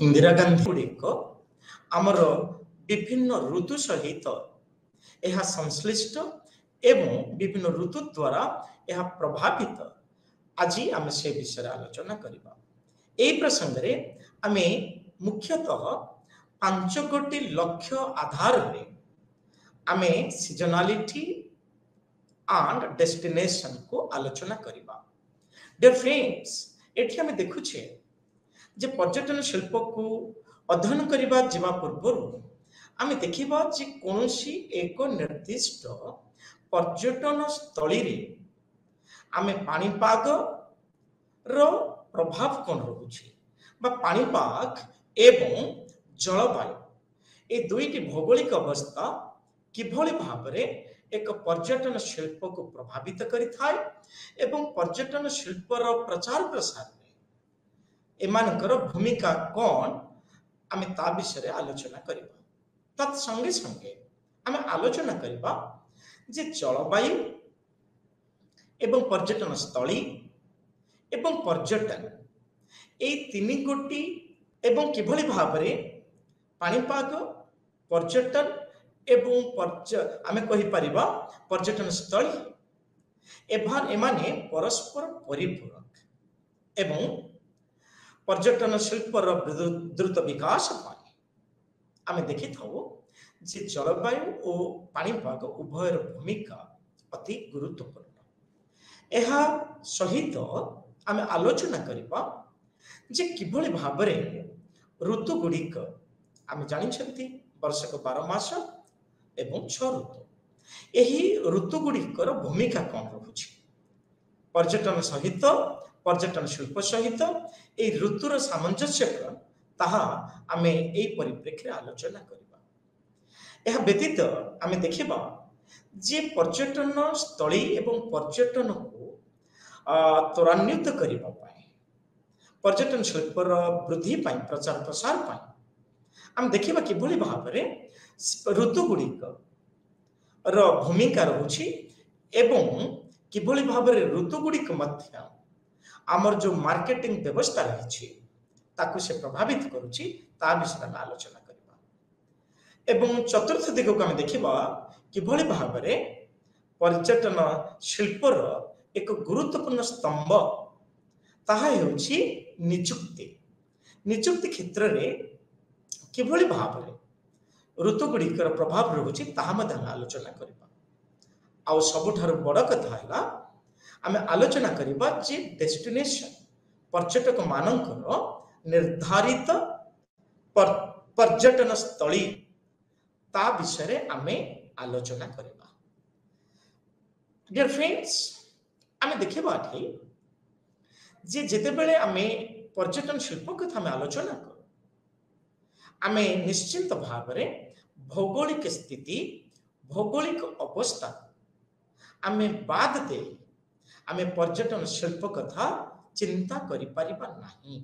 इंदिरा गांधी गुड़िक आमर विभिन्न ऋतु सहित यह संश्लिष्ट एवं विभिन्न ऋतु द्वारा यह प्रभावित आज आम से विषय आलोचना करबा। एई प्रसंग रे आमे मुख्यतः 5 गोटी लक्ष्य आधार रे आमे सीजनालिटी एंड डेस्टिनेशन को आलोचना करबा। डियर फ्रेंड्स, एठी आमे देखुछे जे पर्यटन शिल्प को अध्ययन करबा जिबा पूर्व आमे देखिबा जे कोनोसी एक निर्दिष्ट पर्यटन स्थली रे आमे पाणीपाग रो प्रभाव कौन रहुछि बा पाणीपाग एवं जलवायु ए दुईटी भौगोलिक अवस्था किभली भाबरे एक पर्यटन शिल्प को प्रभावित करिथाय एवं पर्यटन शिल्पर प्रचार प्रसार में एमानकर भूमिका कौन आमे ता विषय आलोचना करिबा। तत् संगे संगे आमे आलोचना करिबा जे जलवायु एवं पर्यटन स्थली एवं पर्यटन ए 3 गोटी एवं किभली भाबरे पाणीपाग पर्यटन एवं आमे कहि परिबा पर्यटन स्थली एमाने परस्पर परिपूरक एवं पर्यटन शिल्पर द्रुत विकास पाई आमे देखि थाउ जे जलवायु और पाणीपाग उभयर भूमिका अति गुरुत्वपूर्ण। एहा सहित आमे आलोचना करिबा जे किभली भाबरे ऋतु गुड़िक आमे जानिछंती वर्षक 12 मास एवं 6 ऋतु एही ऋतु गुड़िकर भूमिका कौन रहुछि पर्यटन सहित पर्यटन शिल्प सहित ए ऋतुर सामंजस्य कौन ताहा आमे एई परिप्रेक्षी आलोचना करिबा। एहा व्यतीत आमे देखिबा जे पर्यटन स्थली एवं पर्यटन को त्वरान्वित करिबा पाए पर्यटन शिल्पर वृद्धि पाई प्रचार प्रसार पाई आम देखिबा किभली भाबरे ऋतु गुड़िक रो भूमिका रहुछि एवं किभली भाबरे ऋतु गुड़िक मध्य आमर जो मार्केटिंग व्यवस्था रहिछि ताकु से प्रभावित करूछि ता विषय में आलोचना करिबा। एवं चतुर्थ दिग को हम देखिबा किभली भाबरे पर्यटन शिल्पर एक गुरुत्वपूर्ण स्तंभ ताहा हेउछि निजुक्ति क्षेत्र रे किभली भाबरे ऋतु गुड़िकर प्रभाव रहुछि ताहा मध्ये हम आलोचना करिबा। आ सबुठारु बड़ कथा हैला आमे आलोचना करिबा जे डेस्टिनेशन पर्यटक मानकर निर्धारित पर्यटन स्थली ता विषय आमे आलोचना करिबा। डियर फ्रेंड्स, आमे देखिबा कि जे जेते बेले आमे पर्यटन शिल्प कथा आमे आलोचना करू आमे निश्चिंत भाबरे भौगोलिक स्थिति भौगोलिक अवस्था आमे बाद दे आमे पर्यटन शिल्प कथा चिंता करि परिबा नाही।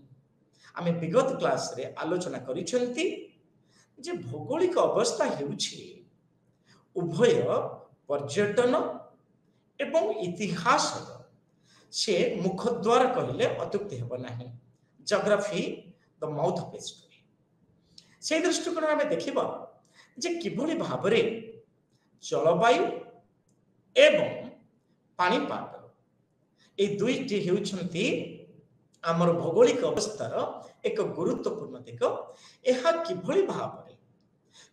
आमे विगत क्लास रे आलोचना करिसेंती जे भौगोलिक अवस्था हेउछि उभय पर्यटन एवं इतिहास से मुखद्वार कहले अत्युक्ति हेब नाही। Geography the mouth of history से दृष्टिकोण में देखिबा जे किभली भाबरे जलवायु एवं पाणीपाग ए दुईटी हेउछंती आमर भौगोलिक अवस्थार एक गुरुत्वपूर्ण दिग। एहा किभली भाबरे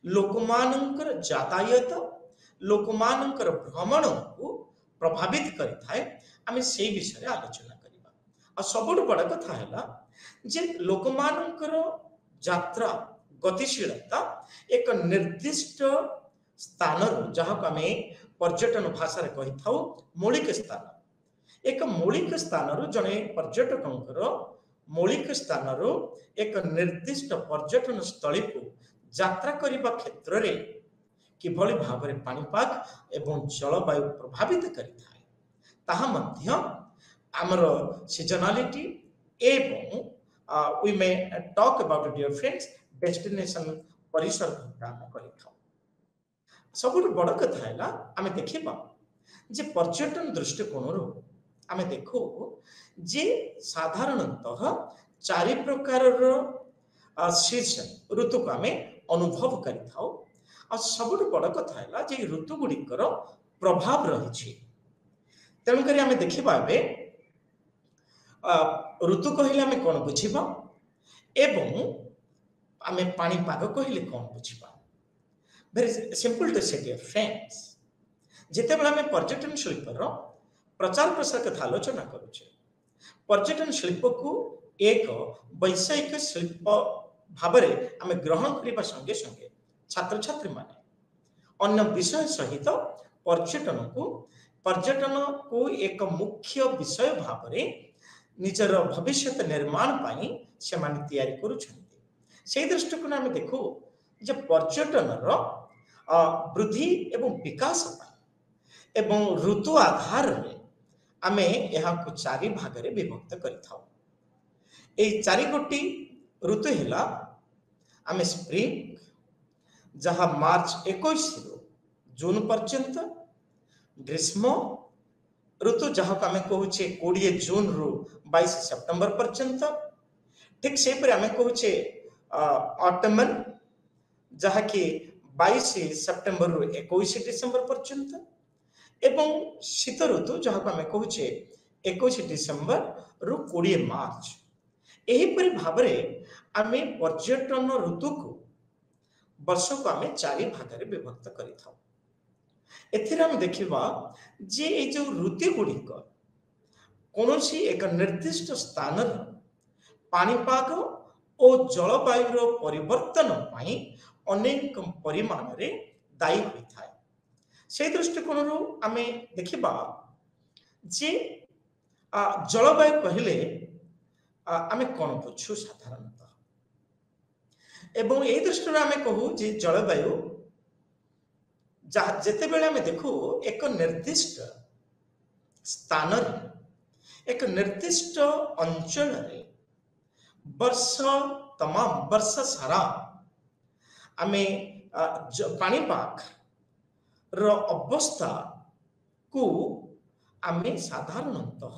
लोकमानंकर यातायात लोकमानंकर भ्रमण को प्रभावित करिथाय आमे सेई विषय आलोचना करिबा। आ सबुठ बड़ कथा हैला जे लोकमानंकर यात्रा गतिशीलता एक निर्दिष्ट स्थान जहाँ को आम पर्यटन भाषा रे कहि थाउ मौलिक स्थान एक मौलिक स्थान जड़े पर्यटक मौलिक स्थान एक निर्दिष्ट पर्यटन स्थली को यात्रा करने क्षेत्र में किभली भाव में पाणीपाग एवं जलवायु प्रभावित करिथाय ताहा मध्य आमर सीजनालिटी एवं we may talk about dear friends destination परिसर काम करिथाउ। सबुठ बड़ कथा हैला आमे देखिबा जे पर्यटन दृष्टिकोण आमे देखो जे साधारणतः 4 प्रकार सीजन ऋतु को आम अनुभव करिथाउ। आ सबुठ बड़ कथा है जे ऋतु गुड़िकर प्रभाव रही। तेणुक आम देखा ऋतु कहले आम कौन बुझा एवं आम पाणीपाग कहले कौन बुझा। वेरी सिंपल टू से डियर फ्रेंड्स, जिते बड़े आम पर्यटन शिल्पर प्रचार प्रसार कथा आलोचना करुचे, पर्यटन शिल्प को एक वैषयिक शिल्प भाव आम ग्रहण करने संगे संगे छात्र छात्री माने अन्य विषय सहित पर्यटन को एक मुख्य विषय भाव निजर भविष्य निर्माण पाई से माने तैयारी करुछन्ति। से दृष्टिकोण आम देखू जे पर्यटन वृद्धि एवं विकास पाई एवं ऋतु आधार रे आमे यहाँ को चारि भाग रे विभक्त करिथाउ। ए चारि गोटी ऋतु हेला आमे स्प्रिंग जहाँ मार्च 21 रु जून पर्यंत, ग्रीष्म ऋतु जहाँ को आमे कहूचे 20 जून रु 22 सेप्टेम्बर पर्यंत, ठीक से पर आमे कहूचे ऑटमन जहाँ कि 22 सेप्टेम्बर रु 21 डिसेम्बर पर्यंत, एवं शीत ऋतु जहाँ को आमे कहूचे 21 डिसेम्बर रु 20 मार्च। एहीपरि भाव आमे पर्यटन ऋतु को वर्ष को आमे चारि भाग रे विभक्त करिथाउ। एथिरे आमे देखिबा जे ए जो ऋतु गुड़िक कोनोसी एक निर्दिष्ट स्थान पाणीपाग और जलवायु परिवर्तन पाई अनेक परिमाण रे दायी होइथाय। से दृष्टिकोण आम देखा जे जलवायु कहले आम कौन बुझु साधारणतः, एवं यही दृष्टि आम कहू जे जलवायु जिते बेले आम देखू एक निर्दिष्ट स्थान एक निर्दिष्ट अंचल वर्ष तमाम वर्ष सारा आम पाणीपाग अवस्था को आमे साधारणतः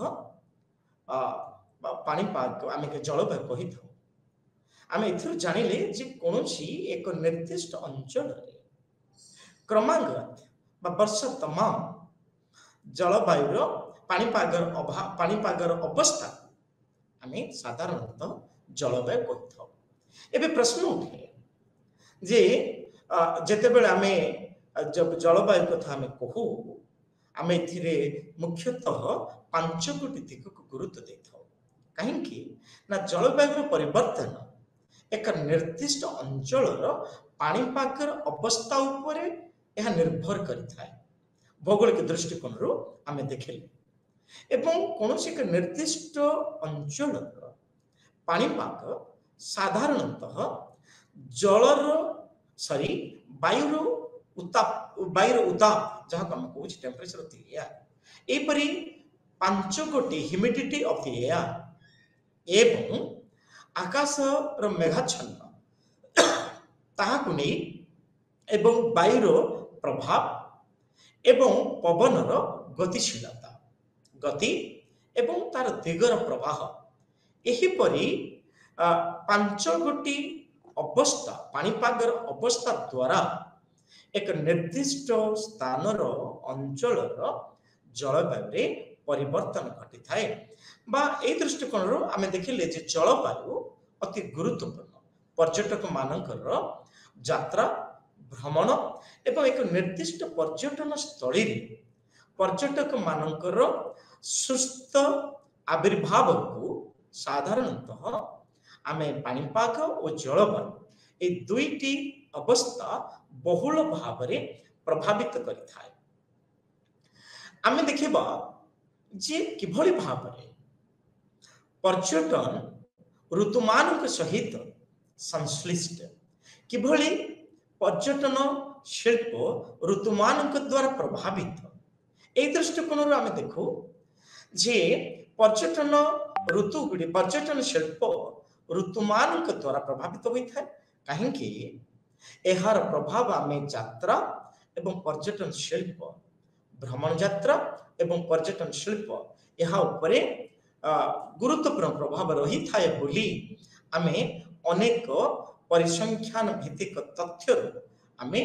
पाणीपाग आम जलवायु कही था। आम एथुरु जानिले जे कोनोसी एक निर्दिष्ट अंचल क्रमागत वर्ष तमाम जलवायु पाणीपागर अवस्था आम साधारणतः जलवायु कही था। एबे प्रश्न उठे जे जेते बेले आमे जब जलवायु कथा आम कहू आम ए मुख्यतः 5 गोटी दिग को गुरुत्व देता। कहीं ना जलवायु परिवर्तन एक निर्दिष्ट अंचल पाणीपागर अवस्था उपर यह निर्भर करिथाय भौगोलिक दृष्टिकोण आम देखिले एवं कौन एक निर्दिष्ट अंचल पाणीपाग साधारणतः जलर सॉरी वायुर उताप जहाँ को कौन टेम्परेचर ऑफ द एयर एपरी 5 गोटी ह्यूमिडिटी ऑफ द एयर एवं आकाश रो मेघाच्छन्न ताहाकु नै एवं वायुर प्रभाव एवं पवनर गतिशीलता गति एवं तार दिगर प्रवाह एहीपरि 5 गोटी अवस्था पाणीपागर अवस्था द्वारा एक निर्दिष्ट स्थानर अंचलर जलवायु परिवर्तन घटी थाए। बा ए दृष्टिकोण आम देखिले जे जलवायु अति गुरुत्वपूर्ण पर्यटक मानकर यात्रा भ्रमण एवं एक निर्दिष्ट पर्यटन स्थली पर्यटक मानकर सुस्थ आविर्भाव को साधारणतः आम पाणीपाग और जलवायु ए दुईटी अवस्था बहुल भाव प्रभावित करिथाए। आम देखिबा जे किभली भाव पर्यटन ऋतुमान सहित संश्लिष्ट किभली पर्यटन शिल्प ऋतुमान द्वारा प्रभावित ए दृष्टिकोण आम देखू जे पर्यटन ऋतु गुड़ी पर्यटन शिल्प ऋतुमान द्वारा प्रभावित होता है। कहीं यार प्रभाव आम यात्रा एवं पर्यटन शिल्प भ्रमण यात्रा एवं पर्यटन शिल्प यह उपरे गुरुत्वपूर्ण प्रभाव रही थाए बोली आमे अनेक परिसंख्यान भित्तिक तथ्य आमे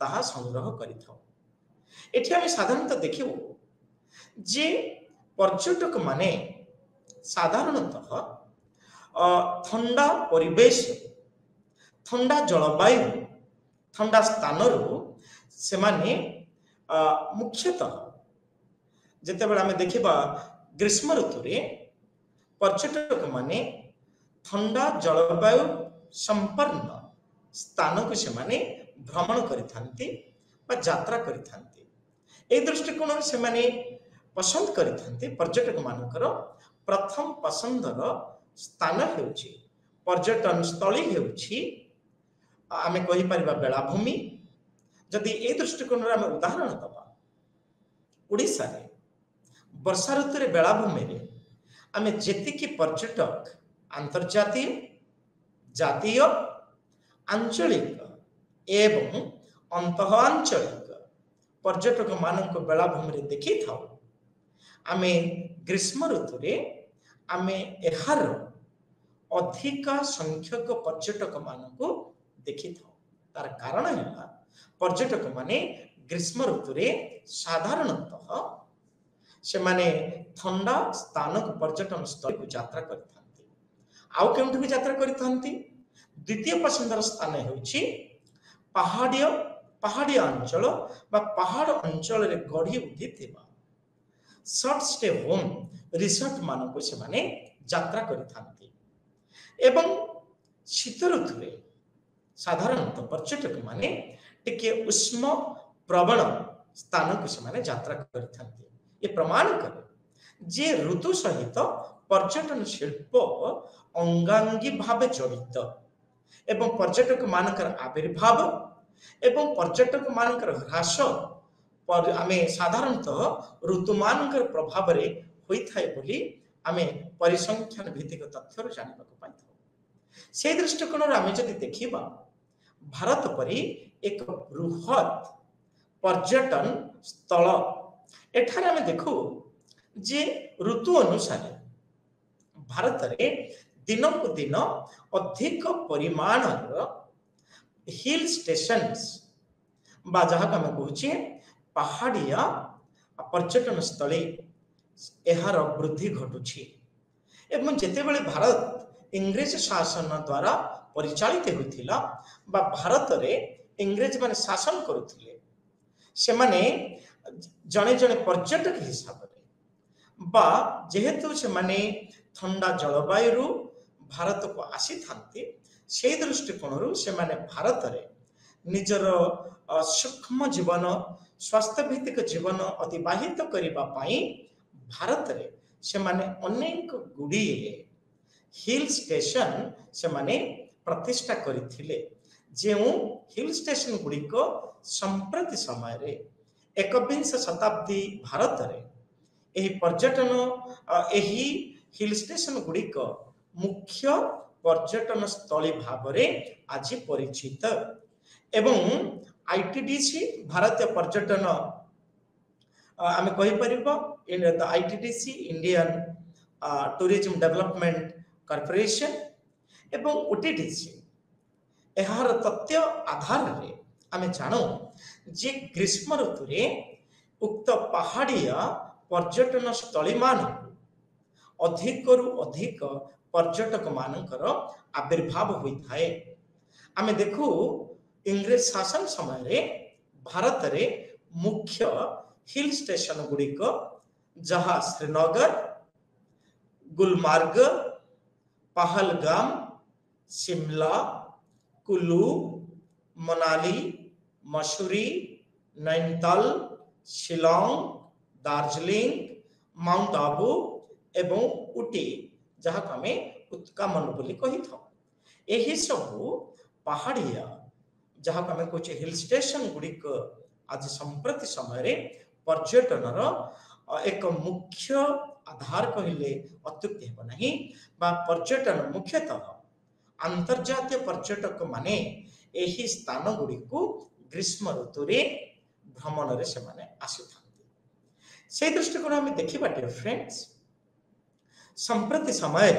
ताहा संग्रह करिथाउ। एठी आमे साधारणतः देखिबो जे पर्यटक माने साधारणतः ठंडा परिवेश, ठंडा जलवायु, ठंडा स्थान से माने मुख्यतः जेतेबेले आमे देखिबा ग्रीष्म ऋतु रे पर्यटक माने ठंडा जलवायु संपन्न स्थान को से माने भ्रमण करिथांती बा यात्रा करिथांती। ए दृष्टिकोण से माने पसंद करिथांती। पर्यटक मानकर प्रथम पसंदर स्थान हेउछि पर्यटन स्थली हेउछि आमे कहि परिबा बेलाभूमि। जदि ए दृष्टिकोण रे आमे उदाहरण दबा ओडिसा रे वर्षा ऋतु रे बेलाभूमि रे आमे जेतिकी पर्यटक अंतर्जातीय, जातीय, आंचलिक एवं अंतःआंचलिक पर्यटक मानक बेलाभूमि रे देखि थाउ, आमे ग्रीष्म ऋतु रे आमे एहार अधिक संख्यक पर्यटक मानक देखि थाउ। तार कारण है पर्यटक माने ग्रीष्म ऋतु रे साधारणतः से माने ठंडा स्थान को पर्यटन स्थल को यात्रा करिथांती। आउ केउठी को यात्रा करिथांती? द्वितीय पसंदर स्थान हेउछि पहाड़ी अंचल बा पहाड़ अंचल रे गढ़ी उठिथिबा शॉर्ट स्टे होम रिसोर्ट मानक से माने यात्रा करिथांती। एवं शीत ऋतु रे साधारणतः पर्यटक माने टिके उष्म प्रवण स्थान को से माने यात्रा करिथांती। ये प्रमाण करे जे ऋतु सहित पर्यटन शिल्प अंगांगी भावे जड़ित एवं पर्यटक मानकर आविर्भाव एवं पर्यटक मानकर ह्रास पर आमे साधारणतः ऋतु मानकर प्रभाव रे होई थाए बोली आमे परिसंख्यान भित्तिक तथ्य जानिबा को पाइथाउ। से दृष्टिकोण रे आमे जदि देखिबा भारत परि एक बृहत पर्यटन स्थल एठारे आमे देखु जे ऋतु अनुसार भारत रे दिन को दिन अधिक परिमाण हिल स्टेशंस बा जहाँ का मैं कहूँ पहाड़िया पर्यटन स्थली एहार वृद्धि घटुछि। एवं जेतेबेले भारत इंग्रेज शासन द्वारा परिचालित होइथिला बा भारत रे इंग्रेज माने शासन करुथिले से माने जने जने पर्यटक हिसाब रे बा जेहेतु से माने ठंडा जलवायु भारत को आसी थांती से दृष्टिकोण से माने भारत रे निजर सूक्ष्म जीवन स्वास्थ्य भित्तिक जीवन अतिबाहित करिबा पाई भारत रे से माने अनेक गुड़िए हिल स्टेशन से माने प्रतिष्ठा करिथिले। जेउ हिल स्टेशन गुड़ी को संप्रति समय रे 21 शताब्दी भारत रे एही पर्यटन एही हिल स्टेशन गुड़ी को मुख्य पर्यटन स्थली भाव रे आज परिचित। एवं आईटीडीसी भारतीय पर्यटन आमे कहि परिबो in the ITDC Indian tourism development corporation एवं ओटीडीसी एहार तथ्य आधार रे आमे जानो जे ग्रीष्म ऋतु रे उक्त पहाड़िया पर्यटन स्थली मान अधिकरु अधिक पर्यटक मानकर आविर्भाव होई थाए। आमे देखु इंग्रेज शासन समय रे भारत रे मुख्य हिल स्टेशन गुड़ी को जहाँ श्रीनगर, गुलमार्ग, पहलगाम, शिमला, कुल्लू, मनाली, मसूरी, नैनीताल, शिलोंग, दार्जिलिंग, माउंट आबू एवं उटी जहाँ को आमे उत्कामन बोली कहि थाउ। एही सबु पहाड़िया जहाँ को आमे कहछे हिल स्टेशन गुड़ी को आज संप्रति समय रे पर्यटनर एक मुख्य आधार कहले अत्युक्ति हेब नहीं बा पर्यटन मुख्यतः अंतर्जातीय पर्यटक माने एही स्थान गुड़ी को ग्रीष्म ऋतु रे भ्रमण रे से माने आसीथांती। से दृष्टिकोण आमे देखिबा डियर फ्रेंड्स संप्रति समय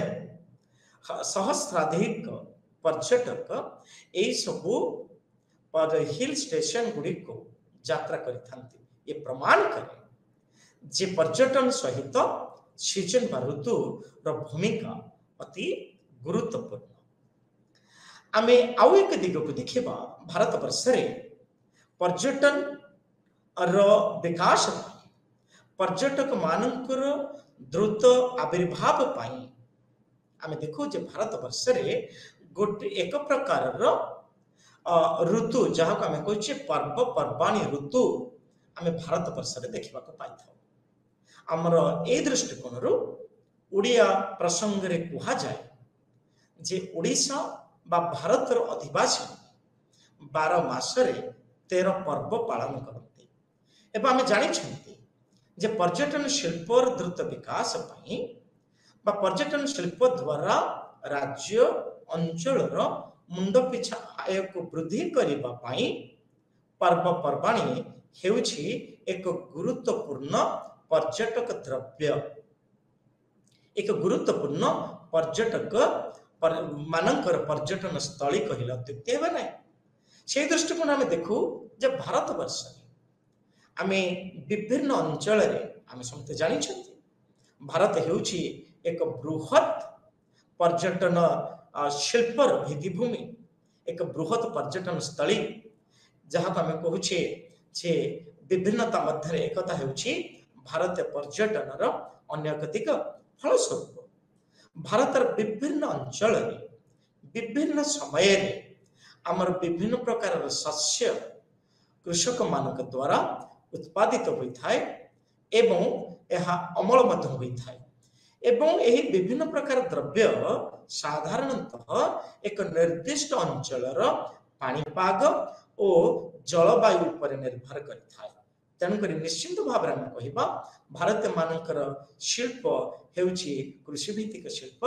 सहस्राधिक पर्यटक यही सबू हिल स्टेशन गुड़ी को यात्रा करिथांती। ये प्रमाण करे जे पर्यटन सहित सीजन बा ऋतु रो भूमिका अति गुरुत्वपूर्ण। आमे आउ एक दिग को देखिबा भारत वर्ष रे पर्यटन रो विकास पर्यटक मानकर द्रुत आविर्भाव पाई आमे देखो जे भारत वर्ष रे गोटे एक प्रकार रो ऋतु जहाँ को आमे कहछे पर्व पर्वाणी ऋतु आमे भारत वर्ष रे देखिबा को पाई था। हमर ए दृष्टिकोण रो उड़िया प्रसंग रे कुहा जाय जे ओडिशा बा भारत रो अधिवासी 12 मास रे 13 पर्व पालन करते। एबा आमे जानि छथि जे पर्यटन शिल्प द्रुत विकास पाई बा पर्यटन शिल्प द्वारा राज्य अंचल रो मुंड पिछा आय को वृद्धि करबा पाई पर्व पर्वाणी हेउछि एक गुरुत्वपूर्ण पर्यटक द्रव्य, एक गुरुत्वपूर्ण पर्यटक मानकर पर्यटन स्थली कहला अत्युक्ति हेबा नै। से दृष्टिकोण आमे देखू जे भारत वर्ष आमे विभिन्न अंचल रे आमे समते जानि छथि भारत हेउछि एक बृहत पर्यटन शिल्प भित्तिभूमि, एक बृहत पर्यटन स्थली जहाँ को आमे कहूछे जे विभिन्नता मध्य एकता हेउछि भारतीय पर्यटन रो अन्य कतिक फलस्वरूप भारतर विभिन्न अंचल विभिन्न समय आमर विभिन्न प्रकार शस्य कृषक मानक द्वारा उत्पादित होइथाय एवं यह अमल मध्य होइथाय एवं एही विभिन्न प्रकार द्रव्य साधारणतः एक निर्दिष्ट अंचल पाणीपाग और जलवायु पर निर्भर करिथाय। तेणुक निश्चिंत भाव में कहवा भारतीय मानकर शिल्प हेउछि कृषि भित्तिक शिल्प।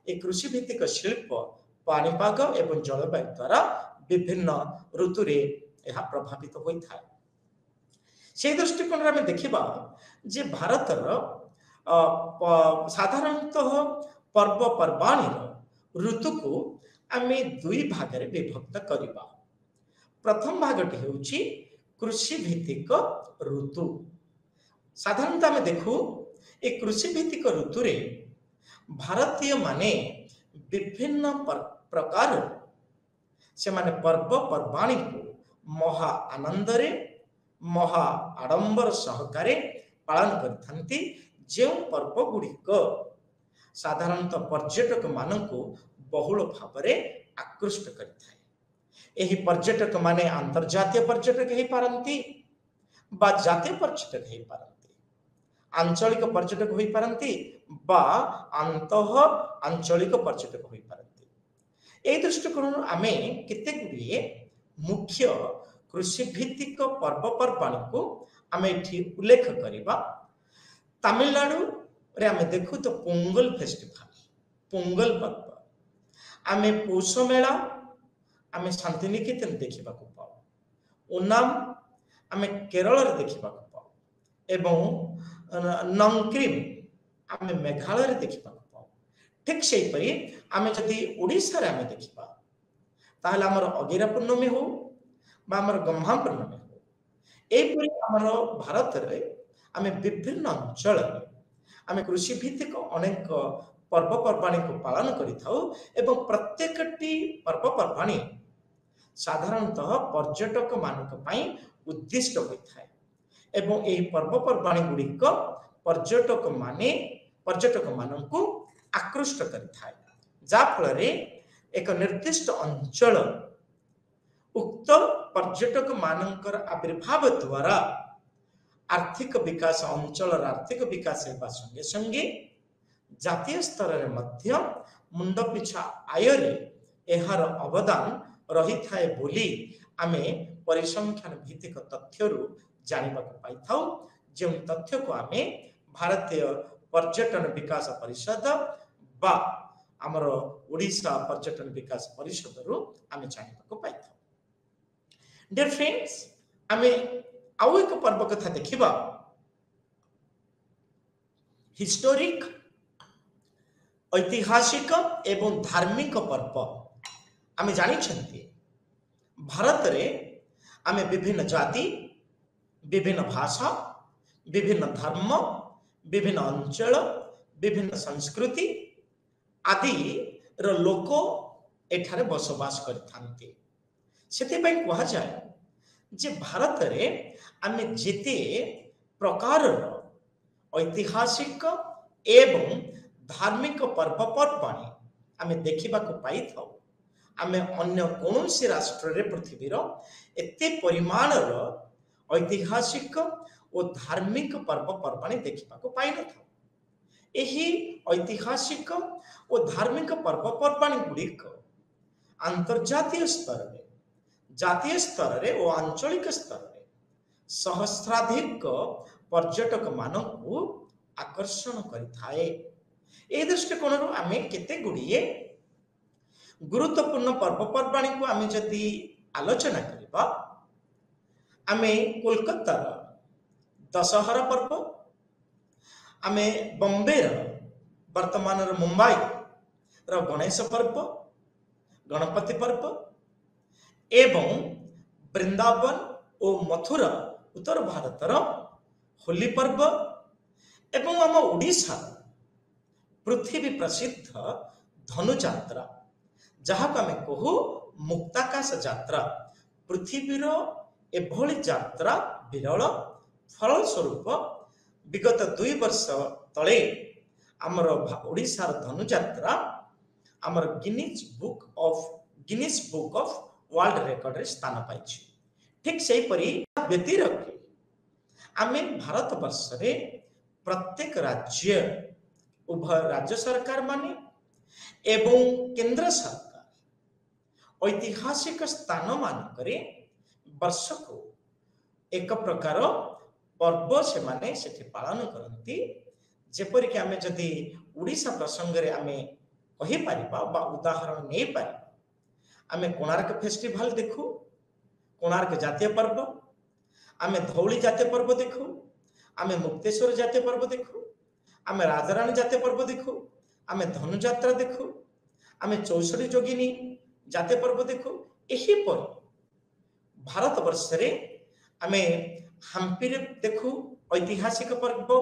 ए कृषि भित्तिक शिल्प पाणीपाग एवं जलवायु द्वारा विभिन्न ऋतु रे यह प्रभावित होइथाय। से दृष्टिकोण रे हमें देखिबा जे भारतर साधारणतः पर्व पर्वाणी ऋतु को आमे दुई भाग रे विभक्त करिबा। प्रथम भागटी हेउछि कृषि भित्तिक ऋतु। साधारणतः आमे देखू ए कृषि भित्तिक ऋतु रे भारतीय माने विभिन्न प्रकार से माने पर्व पर्वाणी को महा आनंद रे महा आडंबर सहकारे पालन करथंती। जे पर्व गुड़िक साधारणतः पर्यटक मानक बहुल भाव में आकृष्ट करिथाय। एही पर्यटक माने अंतर्जातीय पर्यटक हे पारंती बा जातीय पर्यटक हे पारंती, आंचलिक पर्यटक होई पारंती बा अंतः आंचलिक पर्यटक होई पारंती। ए दृष्टिकोण आमे केते गुडिये मुख्य कृषि भित्तिक पर्व पर्वाणी को आमे एठी उल्लेख करिबा। तमिलनाडु रे आमे देखु तो पोंगल फेस्टिवल, पोंगल पर्व आमे पौष मेला आमे शांतिनिकेतन देखिबा को पाऊ। ओनाम आमे केरल रे देखिबा को पाऊ एवं नंक्रिम आमे मेघालय रे देखिबा को पाऊ। ठीक सेही परि आमे जदि ओडिसा रे आमे देखिबा ताहले हमर अगिरा पूर्णमी हो बा हमर गम्हा पूर्णमी हो, एई परि हमर भारत रे आमे विभिन्न अंचल आमे कृषि भित्तिक अनेक पर्व पर्वाणी को पालन करिथाउ एवं प्रत्येकटी पर्व पर्वाणी साधारणतः पर्यटक मानक पई उद्दिष्ट होइथाय एवं एही पर्व पर्वाणी गुड़िक पर्यटक मानक आकृष्ट करिथाय। जा फल रे एक निर्दिष्ट अंचल उक्त पर्यटक मानकर आविर्भाव द्वारा आर्थिक विकास अंचल आर्थिक विकास हेबा संगे संगे जातीय स्तर रे मध्य मुंड पिछा आय रे एहार अवदान रही थाए बोली आमे परिसंख्यान भित्तिक तथ्यरु जानिबा को पाई थाउ। जे तथ्य को आमे भारतीय पर्यटन विकास परिषद बा हमर ओडिशा पर्यटन विकास परिषद रु आमे जानिबा को पाई थाउ। डियर फ्रेंड्स, आमे आउ एक पर्व कथा देखिबा। हिस्टोरिक ऐतिहासिक एवं धार्मिक पर्व आमे जानिछन्ति भारत रे आमे विभिन्न जाति, विभिन्न भाषा, विभिन्न धर्म, विभिन्न अंचल, विभिन्न संस्कृति आदि रो लोक एठारे बसवास करथांती। सेथिପାଇଁ कहा जाए जे भारत रे आमे जेते प्रकार ऐतिहासिक एवं धार्मिक पर्वपर्वाणी आमे देखिबा को पाई थाउ। आमे अन्य कौनसी राष्ट्र रे पृथ्वी रो एते परिमाण रो ऐतिहासिक और धार्मिक पर्वपर्वाणी देखिबा को पाई न थाउ। एही ऐतिहासिक और धार्मिक पर्वपर्वाणी गुड़िक अंतर्जातीय स्तर रे, जातीय स्तर रे और आंचलिक स्तर रे सहस्राधिक पर्यटक मानकु आकर्षण करिथाए। ए दृष्टिकोण रो आमे केते गुड़िए गुरुत्वपूर्ण पर्वपर्वाणी को आमे जदि आलोचना करिबा, आमे कोलकाता दशहरा पर्व, आमे बॉम्बे वर्तमान मुंबई रो गणेश पर्व, गणपति पर्व एवं वृंदावन और मथुरा उत्तर भारत रो होली पर्व एवं आम ओडिशा पृथ्वी प्रसिद्ध धनु यात्रा जहाँ को आमे कहू मुक्ताकाश यात्रा, पृथ्वी रो एभली यात्रा विरल। फलस्वरूप विगत 2 वर्ष तले आमर ओडिशा धनु यात्रा आमर Guinness book of world record रे स्थान पाइछि। ठीक सेही परि व्यतिरके आमे भारत वर्ष रे प्रत्येक राज्य उभय राज्य सरकार माने एवं केंद्र सरकार ऐतिहासिक स्थान मानकरे वर्ष को एक प्रकार पर्व से माने सेठी पालन करती। जेपरि कि आमे जदि उड़ीसा प्रसंग रे आमे कहि परिबा बा उदाहरण नै परिबा, आमे कोणार्क फेस्टिवल देखु, कोणार्क जातीय पर्व, आमे धौली जातीय पर्व देखु, आमे मुक्तेश्वर जातीय पर्व देखु, आमे राजाराणी जातीय पर्व देखु, आमे धनु यात्रा देखु, आमे 64 जोगिनी जातीय पर्व देखु। एही पर भारत वर्ष रे आमे हम्पी रे देखु ऐतिहासिक पर्व,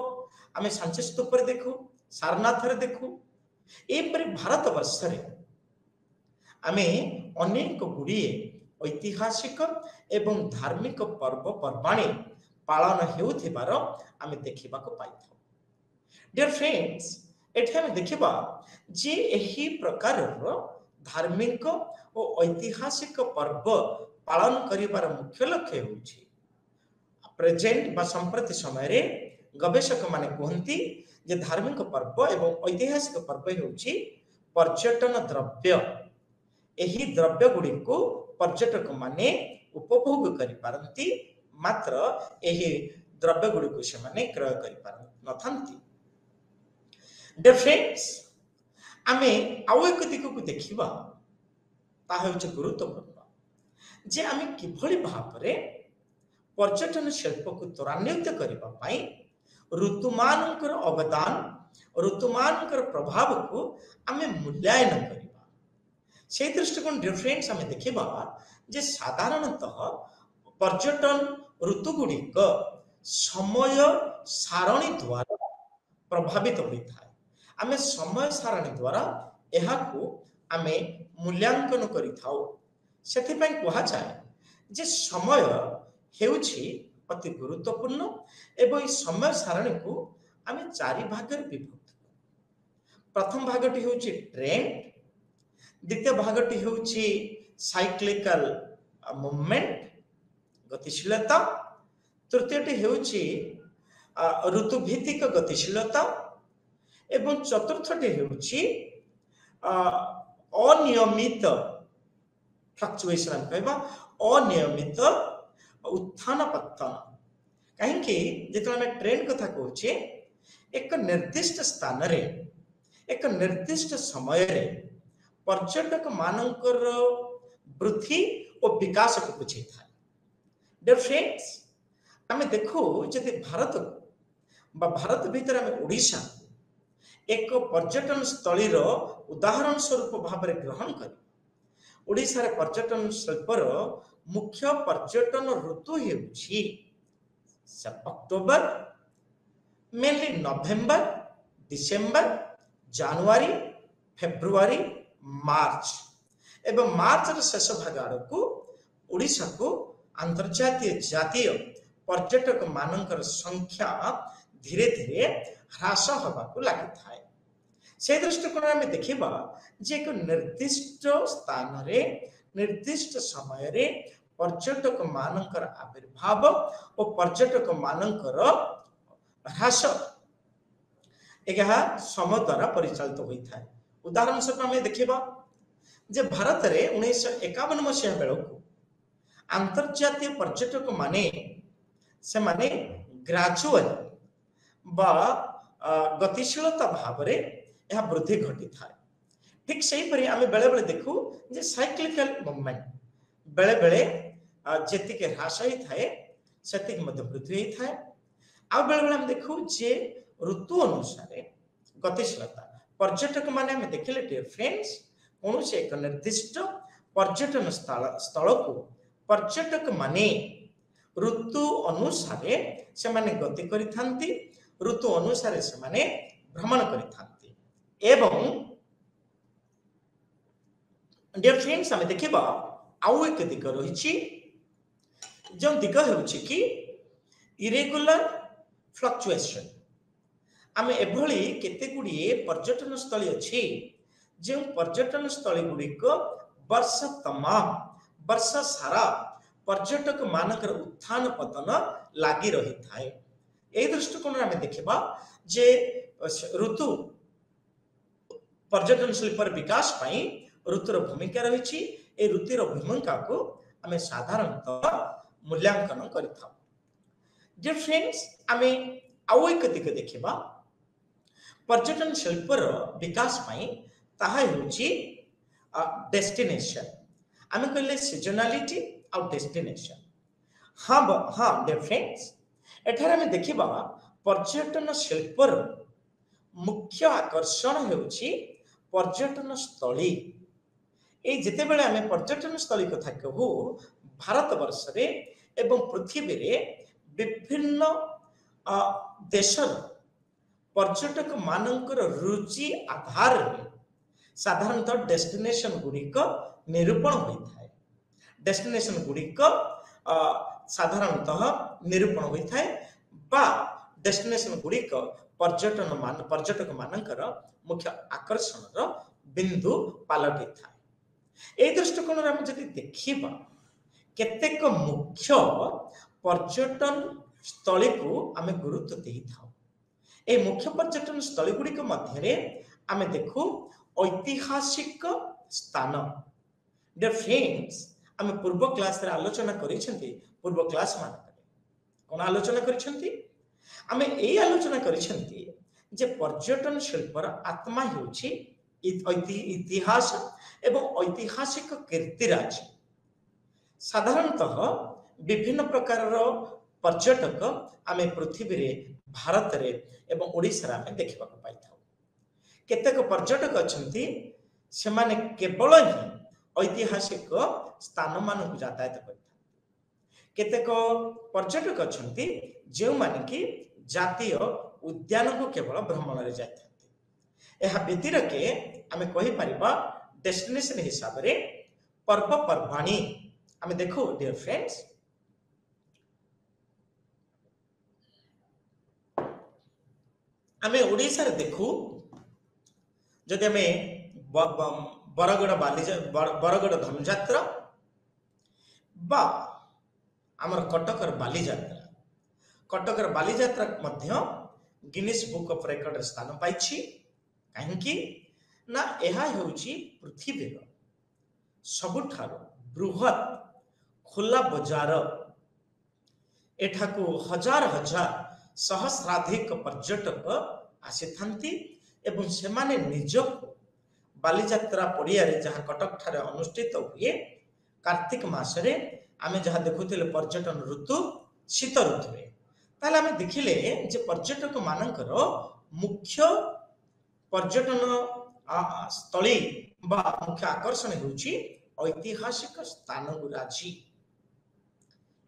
आमे सांची स्तूप रे देखु, सारनाथ रे देखु। ए परि भारत वर्ष रे आमे अनेक गुड़िए ऐतिहासिक एवं धार्मिक पर्व पर्वाणी पालन हेउथिबार आमे देखिबा को पाइथौ। डियर फ्रेंड्स, एठे आमे देखिबा जे एही प्रकार धार्मिक और ऐतिहासिक पर्व पालन करिबार मुख्य लक्ष्य होउछि प्रेजेंट बा संप्रति समय रे गवेषक माने कहंती जे धार्मिक पर्व एवं ऐतिहासिक पर्व होउछि पर्यटन द्रव्य। एही द्रव्य गुडी को पर्यटक माने उपभोग करि पारंती, मात्र एही द्रव्य गुडी को से माने क्रय करि पारन नथांती। डियर फ्रेंड्स, आमे आउ एक दिक को देखिबा ता होउछि गुरुत्वपूर्ण जे आमे किभली भाबरे पर्यटन शिल्प को त्वरान्वित करिबा पाई ऋतुमानकर अवदान, ऋतुमानकर प्रभाव को आमे मूल्यांकन करिबा। से दृष्टिकोण डियर फ्रेंड्स आमे देखिबा जे साधारणतः पर्यटन ऋतु गुड़िक समय सारणी द्वारा प्रभावित होइथाय। आमे समय सारणी द्वारा एहाकू आमे मूल्यांकन करिथाउ। सेथिपय कहा जाय जे समय हेउछि अति गुरुत्वपूर्ण एवं समय सारणी को आमे 4 भाग रे विभक्त। प्रथम भागटी हेउछि ट्रेंड, द्वितीय भागटी हेउछि साइक्लिकल मूवमेंट गतिशीलता, तृतीयटी हेउछि ऋतुभित्तिक गतिशीलता एवं चतुर्थटी हेउछि अनियमित फ्लक्चुएशन कहबा अनियमित उत्थान पतन। कहीं जिते आम ट्रेन कथा कहचे एक निर्दिष्ट स्थान रे एक निर्दिष्ट समय रे पर्यटक मानकर वृद्धि और विकास को बुझे था। डियर फ्रेंड्स, आम देखू जदि भारत बा भारत भीतर आम ओडिशा एक पर्यटन स्थली रो उदाहरण स्वरूप भाव में ग्रहण कर ओडिशा रे पर्यटन शिल्पर मुख्य पर्यटन ऋतु हेउछि अक्टोबर, मेनली नवेम्बर, डिसेम्बर, जनवरी, फेब्रुआरी, मार्च एवं मार्च शेष भाग आड़क ओडिशा को अंतर्जातीय जातीय पर्यटक मानकर संख्या धीरे धीरे ह्रास होगा लगी था। से दृष्टिकोण आम देखा जे एक निर्दिष्ट स्थान रे निर्दिष्ट समय रे पर्यटक मानकर आविर्भाव और पर्यटक मानकर ह्रास यह समय द्वारा परिचालित होता है। उदाहरण स्वरूप आम देखा जे भारत में 1951 मसीहा बेलू अंतर्जातीय पर्यटक माने से माने ग्रेजुअल बा गतिशीलता भाव रे यह वृद्धि घटी था। ठीक से ही आम बेले बेले देखू जे साइक्लिकल मूवमेंट बेले बेले जेतिक ह्रास होता है सेतिक मध्य वृद्धि होता है। आ बेले बेले हम देखू जे ऋतु अनुसार गतिशीलता पर्यटक माने हम देखिले डियर फ्रेंड्स कौन से एक निर्दिष्ट पर्यटन स्थल को पर्यटक माने ऋतु अनुसार से माने गति करिथांती, ऋतु अनुसार से माने भ्रमण करिथांती। एवं डियर फ्रेंड्स आम देखा आउ एक दिग रही जो दिग होउछि कि इरेगुलर फ्लक्चुएशन। आम एभली केते गुड़िए पर्यटन स्थली अच्छी जो पर्यटन स्थली गुड़िक वर्ष तमाम वर्ष सारा पर्यटक मानकर उत्थान पतन लगी रही थाए। ए दृष्टिकोण आम देखा जे ऋतु पर्यटन शिल्पर विकास पाई ऋतुर भूमिका रही। ए ऋतुर भूमिका को आम साधारणतः मूल्यांकन करिथाउ। डियर फ्रेंड्स आम आउ एक दिग देखा पर्यटन शिल्पर विकास पाई ताहा होची डेस्टिनेशन। आम कहले सीजनालिटी और डेस्टिनेशन। हाँ डियर फ्रेंड्स एठार आम देखा पर्यटन शिल्पर मुख्य आकर्षण होची पर्यटन स्थली। ए जिते बेले आम पर्यटन स्थली कथा कहू भारत वर्ष रे एवं पृथ्वी रे विभिन्न देशर पर्यटक मानकर रुचि आधार रे साधारणतः डेस्टिनेशन गुड़िक निरूपण होता है। डेस्टिनेशन गुड़िक साधारणतः निरूपण होता है बा डेस्टिनेशन गुड़िक पर्यटक मानकर मुख्य आकर्षण बिंदु पलटि था। ए दृष्टिकोण आम जदि देखिबा केतेक मुख्य पर्यटन स्थली को आम गुरुत्व दे था। ए मुख्य पर्यटन स्थली गुड़िक मध्य आम देखू ऐतिहासिक स्थान। डियर फ्रेंड्स आम पूर्व क्लास रे आलोचना करिसेंती पूर्व क्लास मान कोन आलोचना करिसेंती आम ए आलोचना करिसेंती जे पर्यटन शिल्पर आत्मा हेउछि इतिहास एवं ऐतिहासिक कीर्तिराज। साधारणतः विभिन्न प्रकार पर्यटक आम पृथ्वी रे भारत रे एवं ओडिशा रे देखा पाई था। केतेक पर्यटक अछंती से माने केवल ही ऐतिहासिक स्थान मान को यातायात करता। केतेक पर्यटक अछंती जो माने कि जातीय उद्यान को केवल भ्रमण रे जाता। यह व्यतीत के आम कहि परिबा डेस्टिनेशन हिसाब रे पर्व पर्वाणी आम देखो डियर फ्रेंड्स आम ओडिशा रे देखू जदि आम बरगड़ धनुଯାତ୍ରା बा आमर कटकर बालीଯାତ୍ରା मध्य गिनीज बुक ऑफ रेकॉर्ड स्थान पाई कहीं ना यह होची पृथ्वीर सबुठारो बृहत खोला बजार। एठाकू हजार हजार सहस्राधिक पर्यटक आसी एवं सेमाने निजक बालीଯାତ୍ରା पड़िया जहाँ कटक ठारे अनुष्ठित हुए कार्तिक मासरे आमे जहाँ देखुले पर्यटन ऋतु शीत ऋतु ताले आमे देखिले जे पर्यटक मानकर मुख्य पर्यटन स्थली बा मुख्य आकर्षण होउची ऐतिहासिक स्थान गुराजी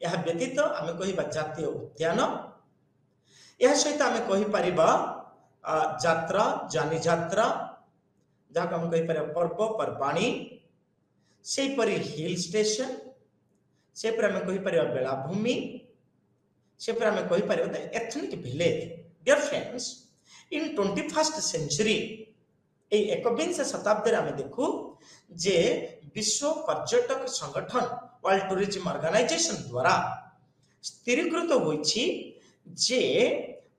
यह व्यतीत आम कह जातीय उद्यान यह सहित आम कहीपर जात्रा जानी जात्रा जहाँ आम कहीपर पर्व पर्वाणी से हिल स्टेशन से आम कहीपर बेलाभूमि से आम कहीपर ethnic village dear friends in 21st century एकविंश शताब्दी आम देखू जे विश्व पर्यटक संगठन वर्ल्ड टूरिज्म ऑर्गेनाइजेशन द्वारा स्थिरीकृत होइछि जे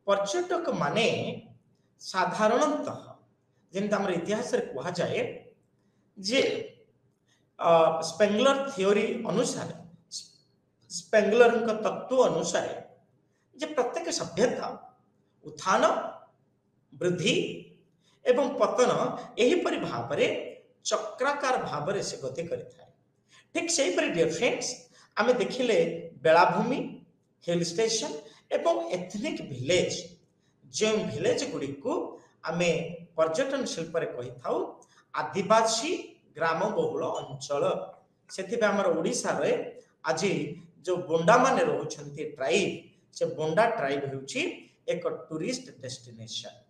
पर्यटक माने साधारणतः जेंता हमर इतिहास रे कहा जाए जे स्पेंगलर थ्योरी अनुसार स्पेंगलर का तत्व अनुसार जे प्रत्येक सभ्यता उत्थान वृद्धि एवं पतन एहीपरि भावरे चक्राकार भावरे से गति करिथाय ठीक सेही परि डियर फ्रेंड्स आमे देखिले बेलाभूमि हिल स्टेशन एवं एथनिक विलेज जो विलेज गुडी को आमे पर्यटन शिल्प रे कहि थाउ आदिवासी ग्राम बहुल अंचल सेति बे हमर ओडिसा रे आज जो बोंडा माने रहउछन्ती ट्राइब से बोंडा ट्राइब हेउची एक टूरिस्ट डेस्टिनेशन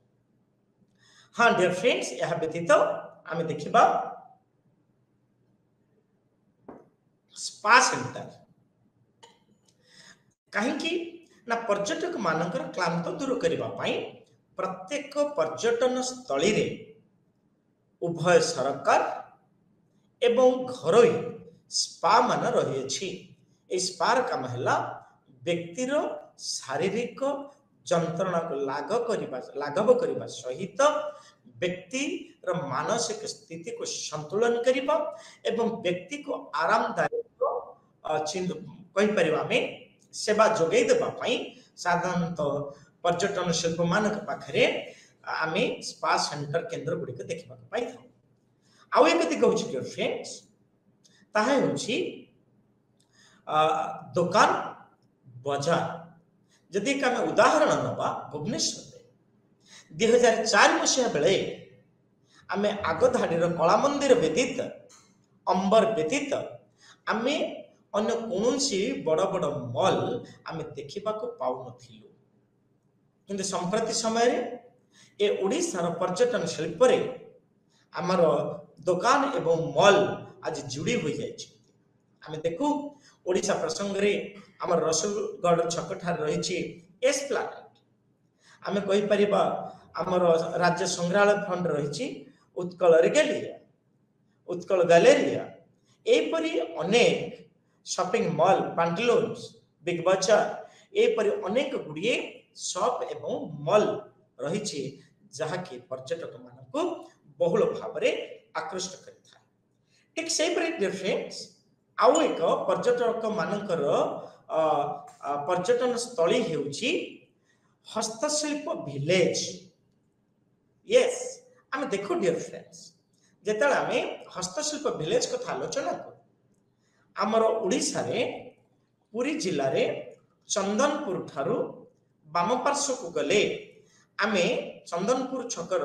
हाँ डियर फ्रेंड्स यह व्यतीत आमे देखिबा स्पा सेंटर कहीं ना पर्यटक मानकर क्लांत दूर करबा पई प्रत्येक पर्यटन स्थली रे उभय सरकार एवं घरोई स्पा मान रही अछि ए स्पार काम हैला व्यक्तिर शारीरिक जंत्रणा को लाघव करबा सहित व्यक्ति र मानसिक स्थिति को संतुलन करबा एवं व्यक्ति को आरामदायक कहि परिबा में सेवा जोगै देबा पई साधारणतः पर्यटन शिल्प मानक पाखरे आमे स्पा सेंटर केंद्र गुडी के देखबा पाई था आउ एक दिग होछि डियर फ्रेंड्स ताहे होछि दुकान बाजार जदि आम उदाहरण नवा भुवनेश्वर 2004 मसीहा बेले आम आग धाड़ी कला मंदिर व्यतीत अंबर व्यतीत आम अन्य कौन बड़ बड़ मॉल आम देखा पाऊन किंतु संप्रति समय ए ओडिशार पर्यटन शिल्प रे आमर दुकान एवं मॉल आज जोड़ी हो जाए आम देखू ओडिशा प्रसंग रे आमर रसूलगढ़ छक ठार रही एस्प्लानेड आम कहि परिबा आमर राज्य संग्रहालय फंड रही उत्कल रिगेलिया उत्कल गैलेरिया एपरी अनेक शॉपिंग मॉल पैंटलून्स बिग बाजार एपरी अनेक गुड़िए शॉप एवं मॉल रही जहाँकि पर्यटक मानक बहुल भाव में आकृष्ट करिथा ठीक से फ्रेंड्स आउ एक पर्यटक मानकर पर्यटन स्थली हेउची हस्तशिल्प विलेज यस आम देखो डियर फ्रेंड्स जेतले आमे हस्तशिल्प विलेज कथा आलोचना करू आमर ओडिशा रे पुरी जिल्ला रे चंदनपुर ठारू बाम पार्श्व को गले आमे चंदनपुर छकर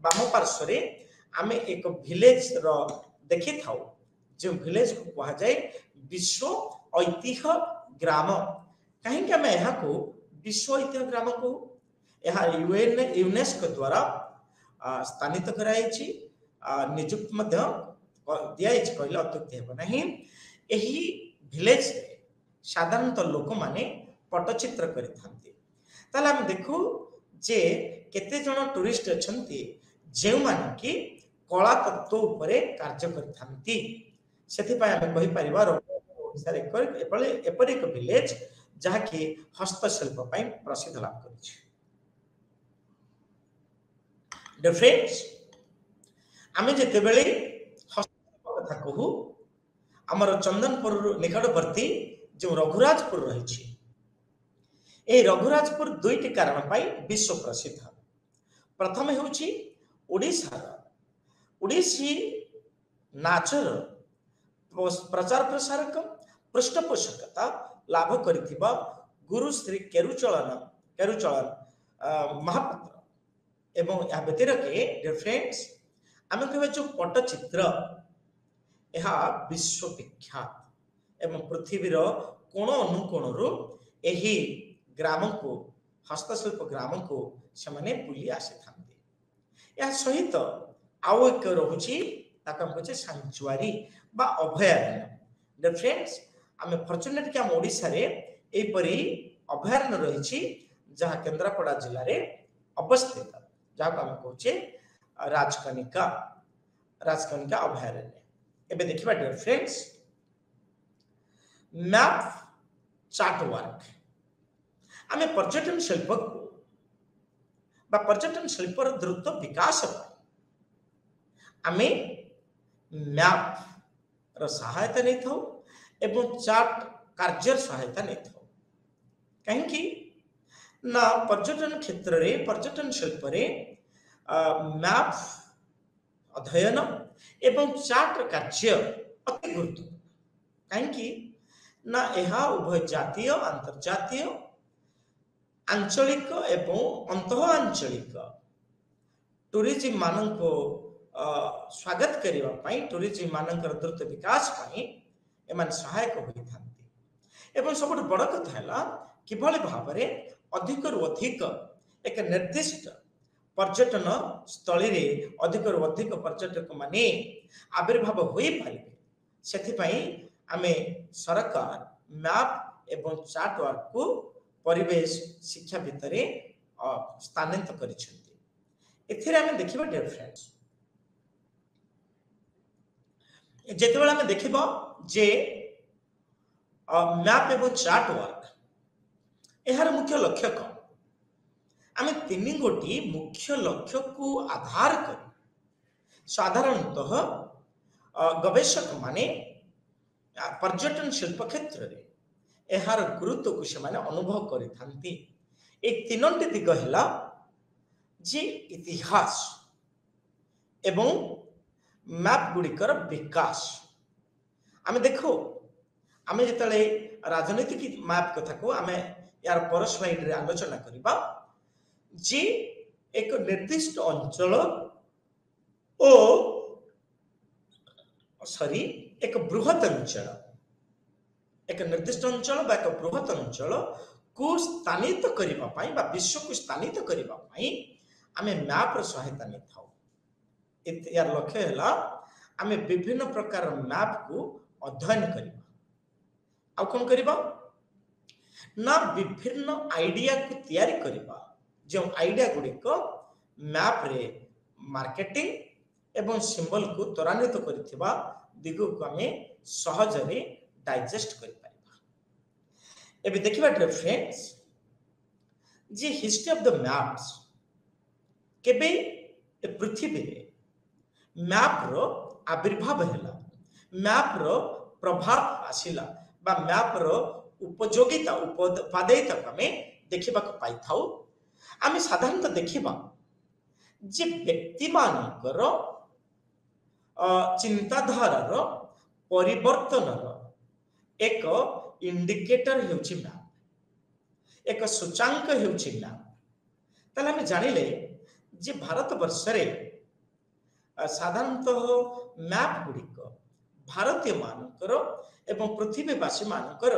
बाम पार्श्व रे आमे एक विलेज रो देखि थाउ जो विलेज को कहा जाए विश्व ऐतिह्य ग्राम कहीं आम यहाँ को विश्व ऐतिह्य ग्राम को यह यूनेस्को द्वारा स्थानित कराई निजुक्ति दिखाई कहले अत्युक्ति हेब नहीं एही विलेज साधारणतः लोक माने पट्टचित्र करिथांती आम देखू जे केते जन टूरिस्ट अछंती जे माने कि कला तत्व उपरे कार्य करिथांती सेथिपाई आमे कहि परिबा ओडिसा एपरि एक विलेज जहाँकि हस्तशिल्प पई प्रसिद्ध लाभ करिछि डियर फ्रेंड्स आमे जेते बेले हस्तशिल्प कथा कहू आमर चंदनपुर निकटवर्ती जो रघुराजपुर रही ए रघुराजपुर दुईटी कारण पाई विश्व प्रसिद्ध प्रथम हेउची ओडिसी नाचर प्रचार प्रसारक पृष्ठपोषकता लाभ करिथिबा गुरु श्री केरुचलन महापात्र एवं या व्यतिरेके डियर फ्रेंड्स आमे कहबे जो पट्टचित्र यह विश्वविख्यात एवं पृथ्वीर कोण अनुकोणरू यही ग्राम को हस्तशिल्प ग्राम को से बुली आसी था। यह सहित आउ एक रोचे सांचुआरी बा अभयारण्य। फ्रेंड्स आम फॉर्चुनेटली आम ओडिशा रे एपरी अभयारण्य रही जहाँ केन्द्रापड़ा जिले में अवस्थित जहाँ को आम कहे राजकनिका राजकनिका अभयारण्य। एबे देखिबा dear friends map chart work आम पर्यटन शिल्प को बा पर्यटन शिल्पर द्रुत विकास आमे मैप रो सहायता नहीं था एवं चार्ट कार्य सहायता नहीं था कहीं ना पर्यटन क्षेत्र रे पर्यटन शिल्प रे मैप अध्ययन एवं चार्ट कार्य अति गुरुत्वपूर्ण कहीं ना यह उभय जातीय अंतर्जातीय आंचलिक एवं अंतः आंचलिक टूरिज्म मान को स्वागत करने टूरिज्म मान द्रुत विकास एमान सहायक होता एवं सब बड़ कथा है किभली भाव में अधिक रु अधिक एक निर्दिष्ट पर्यटन स्थली रे अधिक रु अधिक पर्यटक माने आविर्भाव हो पारे से आमे सरकार मैप एवं चार्ट वर्क को परिवेश शिक्षा भितर स्थानांतरित करिसेंती। आमे देखिबा डियर फ्रेंड्स जेतेबेला आमे देखिबा जे मैप एवं चार्ट वर्क यार मुख्य लक्ष्य कौन आमे तीन गोटी मुख्य लक्ष्य को आधार कर साधारणतः गवेषक माने पर्यटन शिल्प क्षेत्र रे यार गुरुत्व को से माने अनुभव करिथांती। एक तीनोटी दिग हैला जे इतिहास एवं मैप गुड़िकर विकास आमे देखो आमे जितले राजनीतिक मैप कथा को आमे यार पर स्लाइड रे आलोचना करिबा जे एक निर्दिष्ट अंचल ओ सॉरी एक बृहत अंचल एक निर्दिष्ट अंचल बा एक बृहत अंचल को स्थानित करिबा पई बा विश्व को स्थानित करिबा पई आमे मैप र सहायता नै थाउ। यार लक्ष्य हैला आमे विभिन्न प्रकार मैप को अध्ययन करिबा आ कोन करिबा ना विभिन्न आइडिया को तैयारी करिबा जो आइडिया गुडी को मैप रे मार्केटिंग एवं सिंबल को त्वरान्वित करिथिबा दिगो को आमे सहज रे डाइजेस्ट करि पारिबा। एबे देखिबा friends J history of the maps केबे पृथ्वी रे मैप रो आविर्भाव हैला मैप रो प्रभाव आसिला बा मैप रो उपयोगिता उपादेयता आमे देखिबा को पाई थाउ। आमे साधारणतः देखिबा जे व्यक्ति मानकर चिंताधारार परिवर्तन एक इंडिकेटर हेउछि मैप एक सूचांक हेउछि मैप। ताले आमे जानिले जे भारत वर्ष रे साधारणतः मैप गुड़िक भारतीय मानकर एवं पृथ्वीवासी मानकर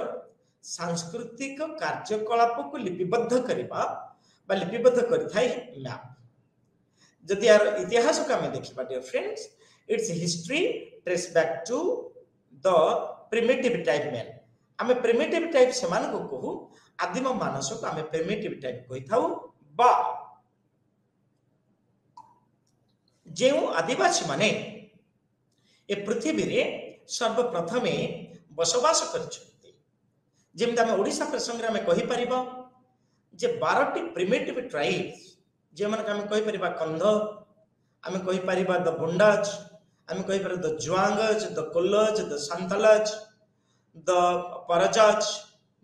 सांस्कृतिक कार्यकलाप को लिपिबद्ध करबा बा लिपिबद्ध करथाय मैप। जदि यार इतिहास को हमें देखिबा dear friends it's history trace back to the primitive type man आमे प्रिमिटिव टाइप समान को कहू आदिम मानस को आमे प्रिमिटिव टाइप कहि थाउ बा जेउ आदिवासी माने ए पृथ्वी रे सर्वप्रथमे बसवास करछथि जेमता आमे ओडिसा प्रसंग रे आमे कहि परिबा जे 12टी प्रिमिटिव ट्राइब्स जे मन आमे कहि परिबा कंध आमे कहि परिबा द बुंडाज आमे कहि परिबा the Juangs the Kols the Santals the Parajas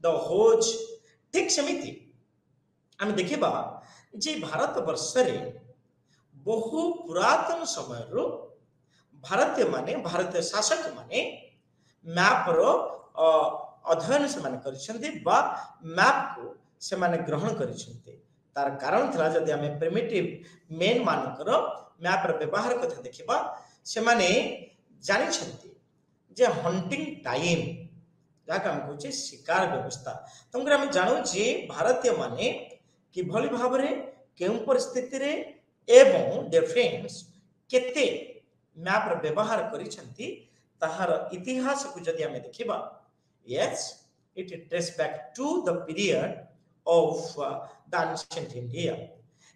the Hos ठीक समिति आमे देखिबा जे भारत वर्ष रे बहु पुरातन समय रो भारतीय माने भारतीय शासक माने मैप रो अध्ययन से माने करिसेंती बा मैप को से माने ग्रहण करिसेंती। तार कारण थला जदि हमें प्रिमिटिव मेन मानकर मैप रो व्यवहार कथा देखिबा से माने जानि छंती जे हंटिंग टाइम जहाँ आम कहे शिकार व्यवस्था तुमको आम जानू जे भारतीय माने किभली भाव में केउं परिस्थिति रे एवं डिफेंस केते मैप र व्यवहार करिसेंती ताहार इतिहास को जदि आम देखिबा yes it trace back to the period of the ancient India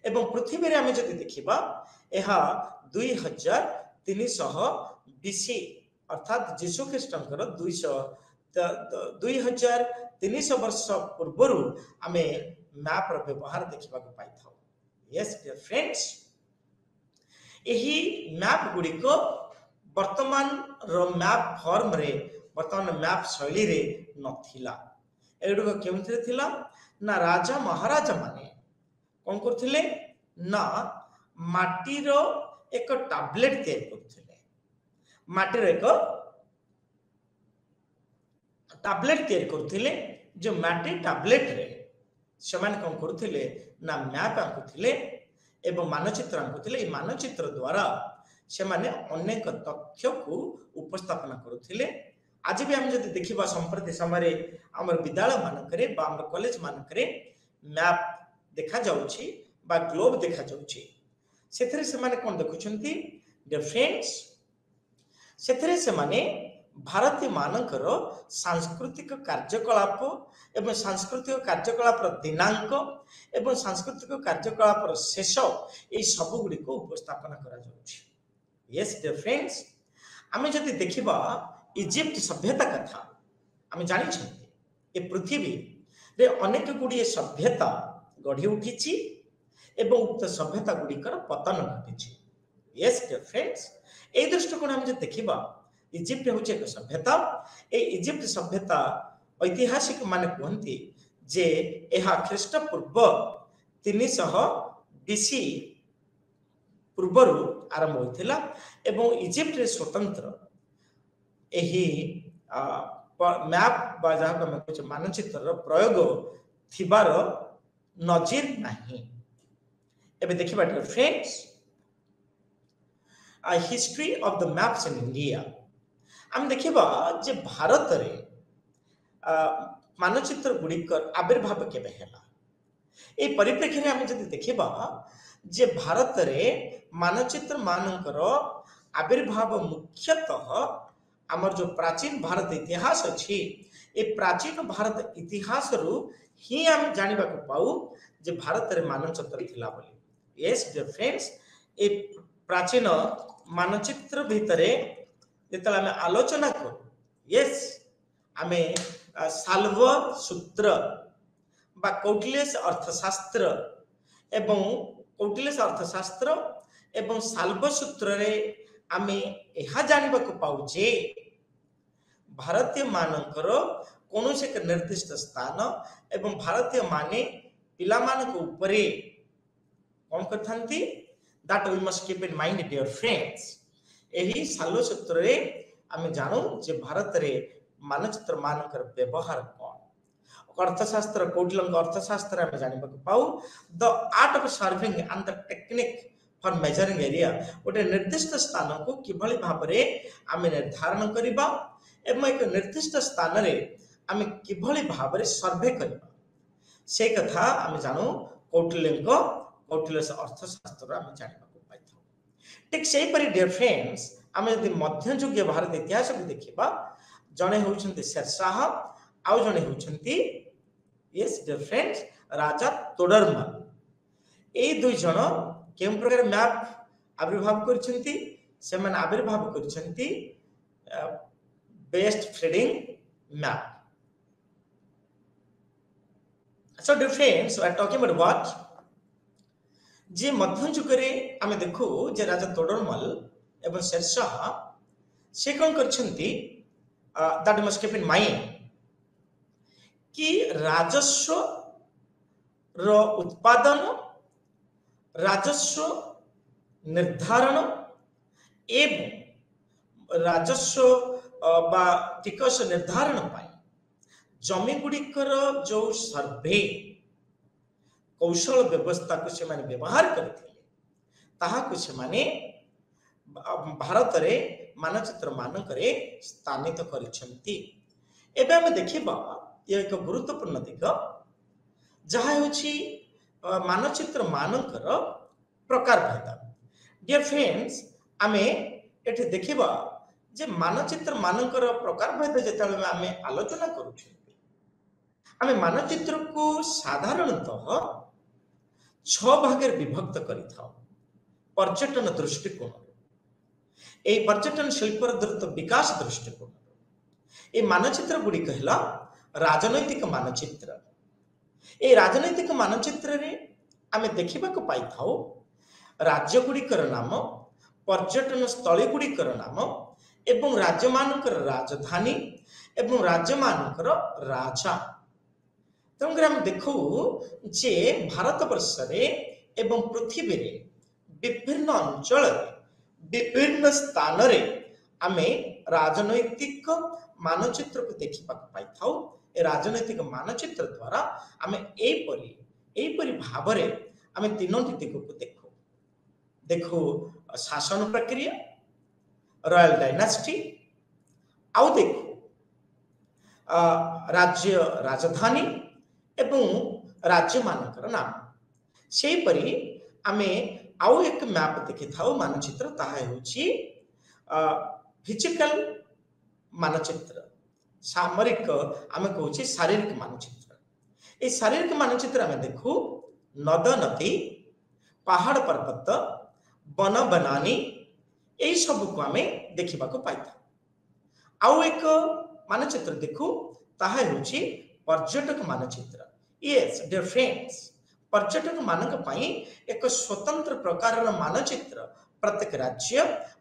एवं पृथ्वी रे आम जदि देखिबा एहा 2300 बीसी अर्थात जीशु ख्रीष्टंकर 2300 वर्ष पूर्व आम मैप र व्यवहार देखा पाई था यस डियर फ्रेंड्स यही मैप गुड़िक वर्तमान रो मैप फॉर्म रे वर्तमान मैप शैली रे नथिला एगुड़िक केमथिरे थिला ना राजा महाराजा माने कौन करथिले ना माटीर एक टैबलेट तैयार करथिले माटीर एक टैबलेट तैयार करथिले जो माटी टैबलेट रे सेमान कौन करथिले ना मैप आंकुथिले एवं मानचित्र आंकुथिले ए मानचित्र द्वारा सेमाने अनेक तथ्य को उपस्थापन करुथिले आज भी हम जदि देखिबा संप्रति समय हमर विद्यालय मानकरे बा हमर कॉलेज मानकरे मैप देखा जाउछि बा ग्लोब देखा जाउछि सेथरे सेमाने कोन देखुछंती डिफरेंस सेथरे सेमाने भारतीय मानकर सांस्कृतिक कार्यकलाप एवं सांस्कृतिक कार्यकलाप दिनांक एवं सांस्कृतिक कार्यकलाप शेष ये सब गुड़ी को उपस्थापन करा जाउछि यस डियर फ्रेंड्स आमे जदि देखिबा इजिप्ट सभ्यता कथा आमे जानि छथि ए पृथ्वी रे अनेक गुडी सभ्यता गढ़ी उठिछि एवं उक्त सभ्यता गुड़िकर पतन घटिछि यस डियर फ्रेंड्स ए दृष्टिकोण आमे जदि देखिबा इजिप्ट हूँ एक सभ्यता ए इजिप्ट सभ्यता ऐतिहासिक माने कहती जे यह ख्रीष्टपूर्व 300 बीसी पूर्व आरंभ होता एवं इजिप्ट रे स्वतंत्र यही मैप बा जहाँ मानचित्र प्रयोग थिबार नजीर नहीं एबे देखिबा dear friends history of the maps in India आम देखिबा जे भारत रे मानचित्र गुड़िकर आविर्भाव केबे हैला ए परिप्रेक्षी रे आम जदि देखिबा जे भारत रे मानचित्र मानकर आविर्भाव मुख्यतः आमर जो प्राचीन भारत इतिहास अछि ए प्राचीन भारत इतिहास रु ही आम जानिबा को पाऊ जे भारत रे मानचित्र थिला बोली यस डियर फ्रेंड्स ए प्राचीन मानचित्र भितरे जेतला आमे आलोचना करू यस आमे साल्व सूत्र बा कौटिल्यस अर्थशास्त्र एवं साल्व सूत्र रे आमे एहा जानिबा को पाऊ जे भारतीय मानकर कोनोस एक निर्दिष्ट स्थान एवं भारतीय माने पिला मान को ऊपरे कोन करथांती that we must keep in mind dear friends एही सालो सूत्र रे आमे जानू जे भारत रे मानचित्र मानकर व्यवहार कोन अर्थशास्त्र कौटिल्यक अर्थशास्त्र आमे जानिबा को पाऊ the art of serving and the technique for measuring area ओटे निर्दिष्ट स्थान को किभली भाव रे आमे निर्धारण करिबा एवं एक निर्दिष्ट स्थान रे आमे किभली भाव रे सर्वे करिबा से कथा आमे जानू कौटिल्यस अर्थशास्त्र आमे जानिबा को पाइथौ ठीक सेही परि डियर फ्रेंड्स आमे यदि मध्ययुगीय भारत इतिहास को देखिबा जणे होउछन्ती शेरशाह आउ जणे होउछन्ती yes dear friends Raja Todarmal ए दुई जण केम प्रकार मैप आविर्भाव करछन्ती सेमान आविर्भाव करछन्ती best feeding map so dear friends we are talking about what जे मध्ययुग रे आमे देखू जे राजा तोडरमल एवं शेरशाह से कौन करछन्ती that must keep in mind कि राजस्व रो उत्पादन राजस्व निर्धारण एवं राजस्व बा टिकस निर्धारण पाई जमी गुड़िकर जो सर्वे कौशल व्यवस्था को से माने व्यवहार करथिले ताहा को से माने भारत रे ମାନଚିତ୍ର ମାନଙ୍କରେ ସ୍ଥାନିତ କରିଛନ୍ତି। ଏବେ ଆମେ ଦେଖିବା ଏକ ଗୁରୁତ୍ୱପୂର୍ଣ୍ଣ ଦିଗ ଯାହା ହେଉଛି ମାନଚିତ୍ର ମାନଙ୍କର ପ୍ରକାର ଭେଦ। ଡିୟର ଫ୍ରେଣ୍ଡସ୍, ଆମେ ଏଠି ଦେଖିବା ଯେ ମାନଚିତ୍ର ମାନଙ୍କର ପ୍ରକାର ଭେଦ ଯେତେବେଳେ ଆମେ ଆଲୋଚନା କରୁଛୁ, ଆମେ ମାନଚିତ୍ରକୁ ସାଧାରଣତଃ 6 ଭାଗରେ ବିଭକ୍ତ କରିଥାଉ। ପର୍ଯ୍ୟଟନ ଦୃଷ୍ଟିକୋଣ, এই পর্যটন শিল্পর দ্রুত বিকাশ দৃষ্টিকোণ, এই মানচিত্র গুড়িক হল রাজনৈতিক মানচিত্র। এই রাজনৈতিক মানচিত্রে আমি দেখা পাই রাজ্য গুড়িকর নাম, পর্যটন স্থলী গুড়িকর নাম এবং রাজ্য মানকর রাজধানী এবং রাজ্য মানকর রাজা। তেমন আমি দেখু যে ভারতবর্ষে এবং পৃথিবীরে বিভিন্ন অঞ্চলের বিভিন্ন স্থাନରେ ଆମେ ରାଜନୈତିକ ମାନଚିତ୍ରକୁ ଦେଖିବାକୁ ପାଇଥାଉ। ଏ ରାଜନୈତିକ ମାନଚିତ୍ର ଦ୍ୱାରା ଆମେ ଏଇପରି ଭାବରେ ଆମେ ତିନୋଟି ଦିଗକୁ ଦେଖୁ ଶାସନ ପ୍ରକ୍ରିୟା, ରୟାଲ ଡାଇନାଷ୍ଟି, ଆଉ ଦେଖୁ ରାଜ୍ୟ ରାଜଧାନୀ ଏବଂ ରାଜ୍ୟମାନଙ୍କର ନାମ। ସେହିପରି ଆମେ ଆଉ ଏକ ମ୍ୟାପ ଦେଖିଥାଉ ମାନଚିତ୍ର, ତାହା ହେଉଛି ଫିଜିକାଲ ମାନଚିତ୍ର, ସାମରିକ ଆମେ କହୁଛେ ଶାରୀରିକ ମାନଚିତ୍ର। এই ଶାରୀରିକ ମାନଚିତ୍ର ଆମେ ଦେଖୁ ନଦ ନଦୀ, ପାହାଡ଼ ପର୍ବତ, ବନ ବନାନୀ, এই ସବୁକୁ ଆମେ ଦେଖିବାକୁ ପାଇଥାଉ। ଆଉ ଏକ ମାନଚିତ୍ର ଦେଖୁ, ତାହା ହେଉଛି ପର୍ଯ୍ୟଟକ ମାନଚିତ୍ର। ୟେସ୍ ଡିୟର ଫ୍ରେଣ୍ଡସ୍, पर्यटक मानक पाई एक स्वतंत्र प्रकार मानचित्र प्रत्येक राज्य,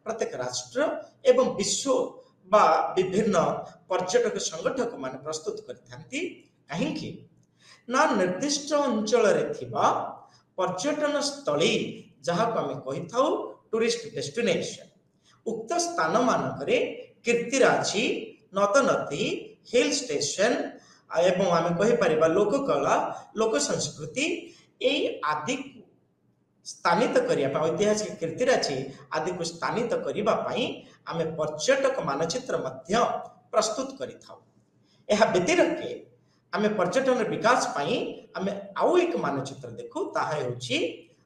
प्रत्येक राष्ट्र एवं विश्व बा विभिन्न पर्यटक संगठक मान प्रस्तुत करथांती। कहीं ना निर्दिष्ट अंचल रे थिबा पर्यटन स्थली जहाँ को आम कही था टूरिस्ट डेस्टिनेशन, उक्त स्थान मानकरे कीर्तिराजी, नद नदी, हिल स्टेशन एवं आम कही परिबा लोककला, लोक संस्कृति এই আদি স্থানিত করিয়া ঐতিহাসিক কীর্তিরাজি আদি को স্থানিত করিবা পাই आमे पर्यटक मानचित्र मध्य प्रस्तुत करिथाउ। एहा व्यतिरेके आमे पर्यटन विकास पाई आमे आउ एक मानचित्र देखु, ताहा हेउची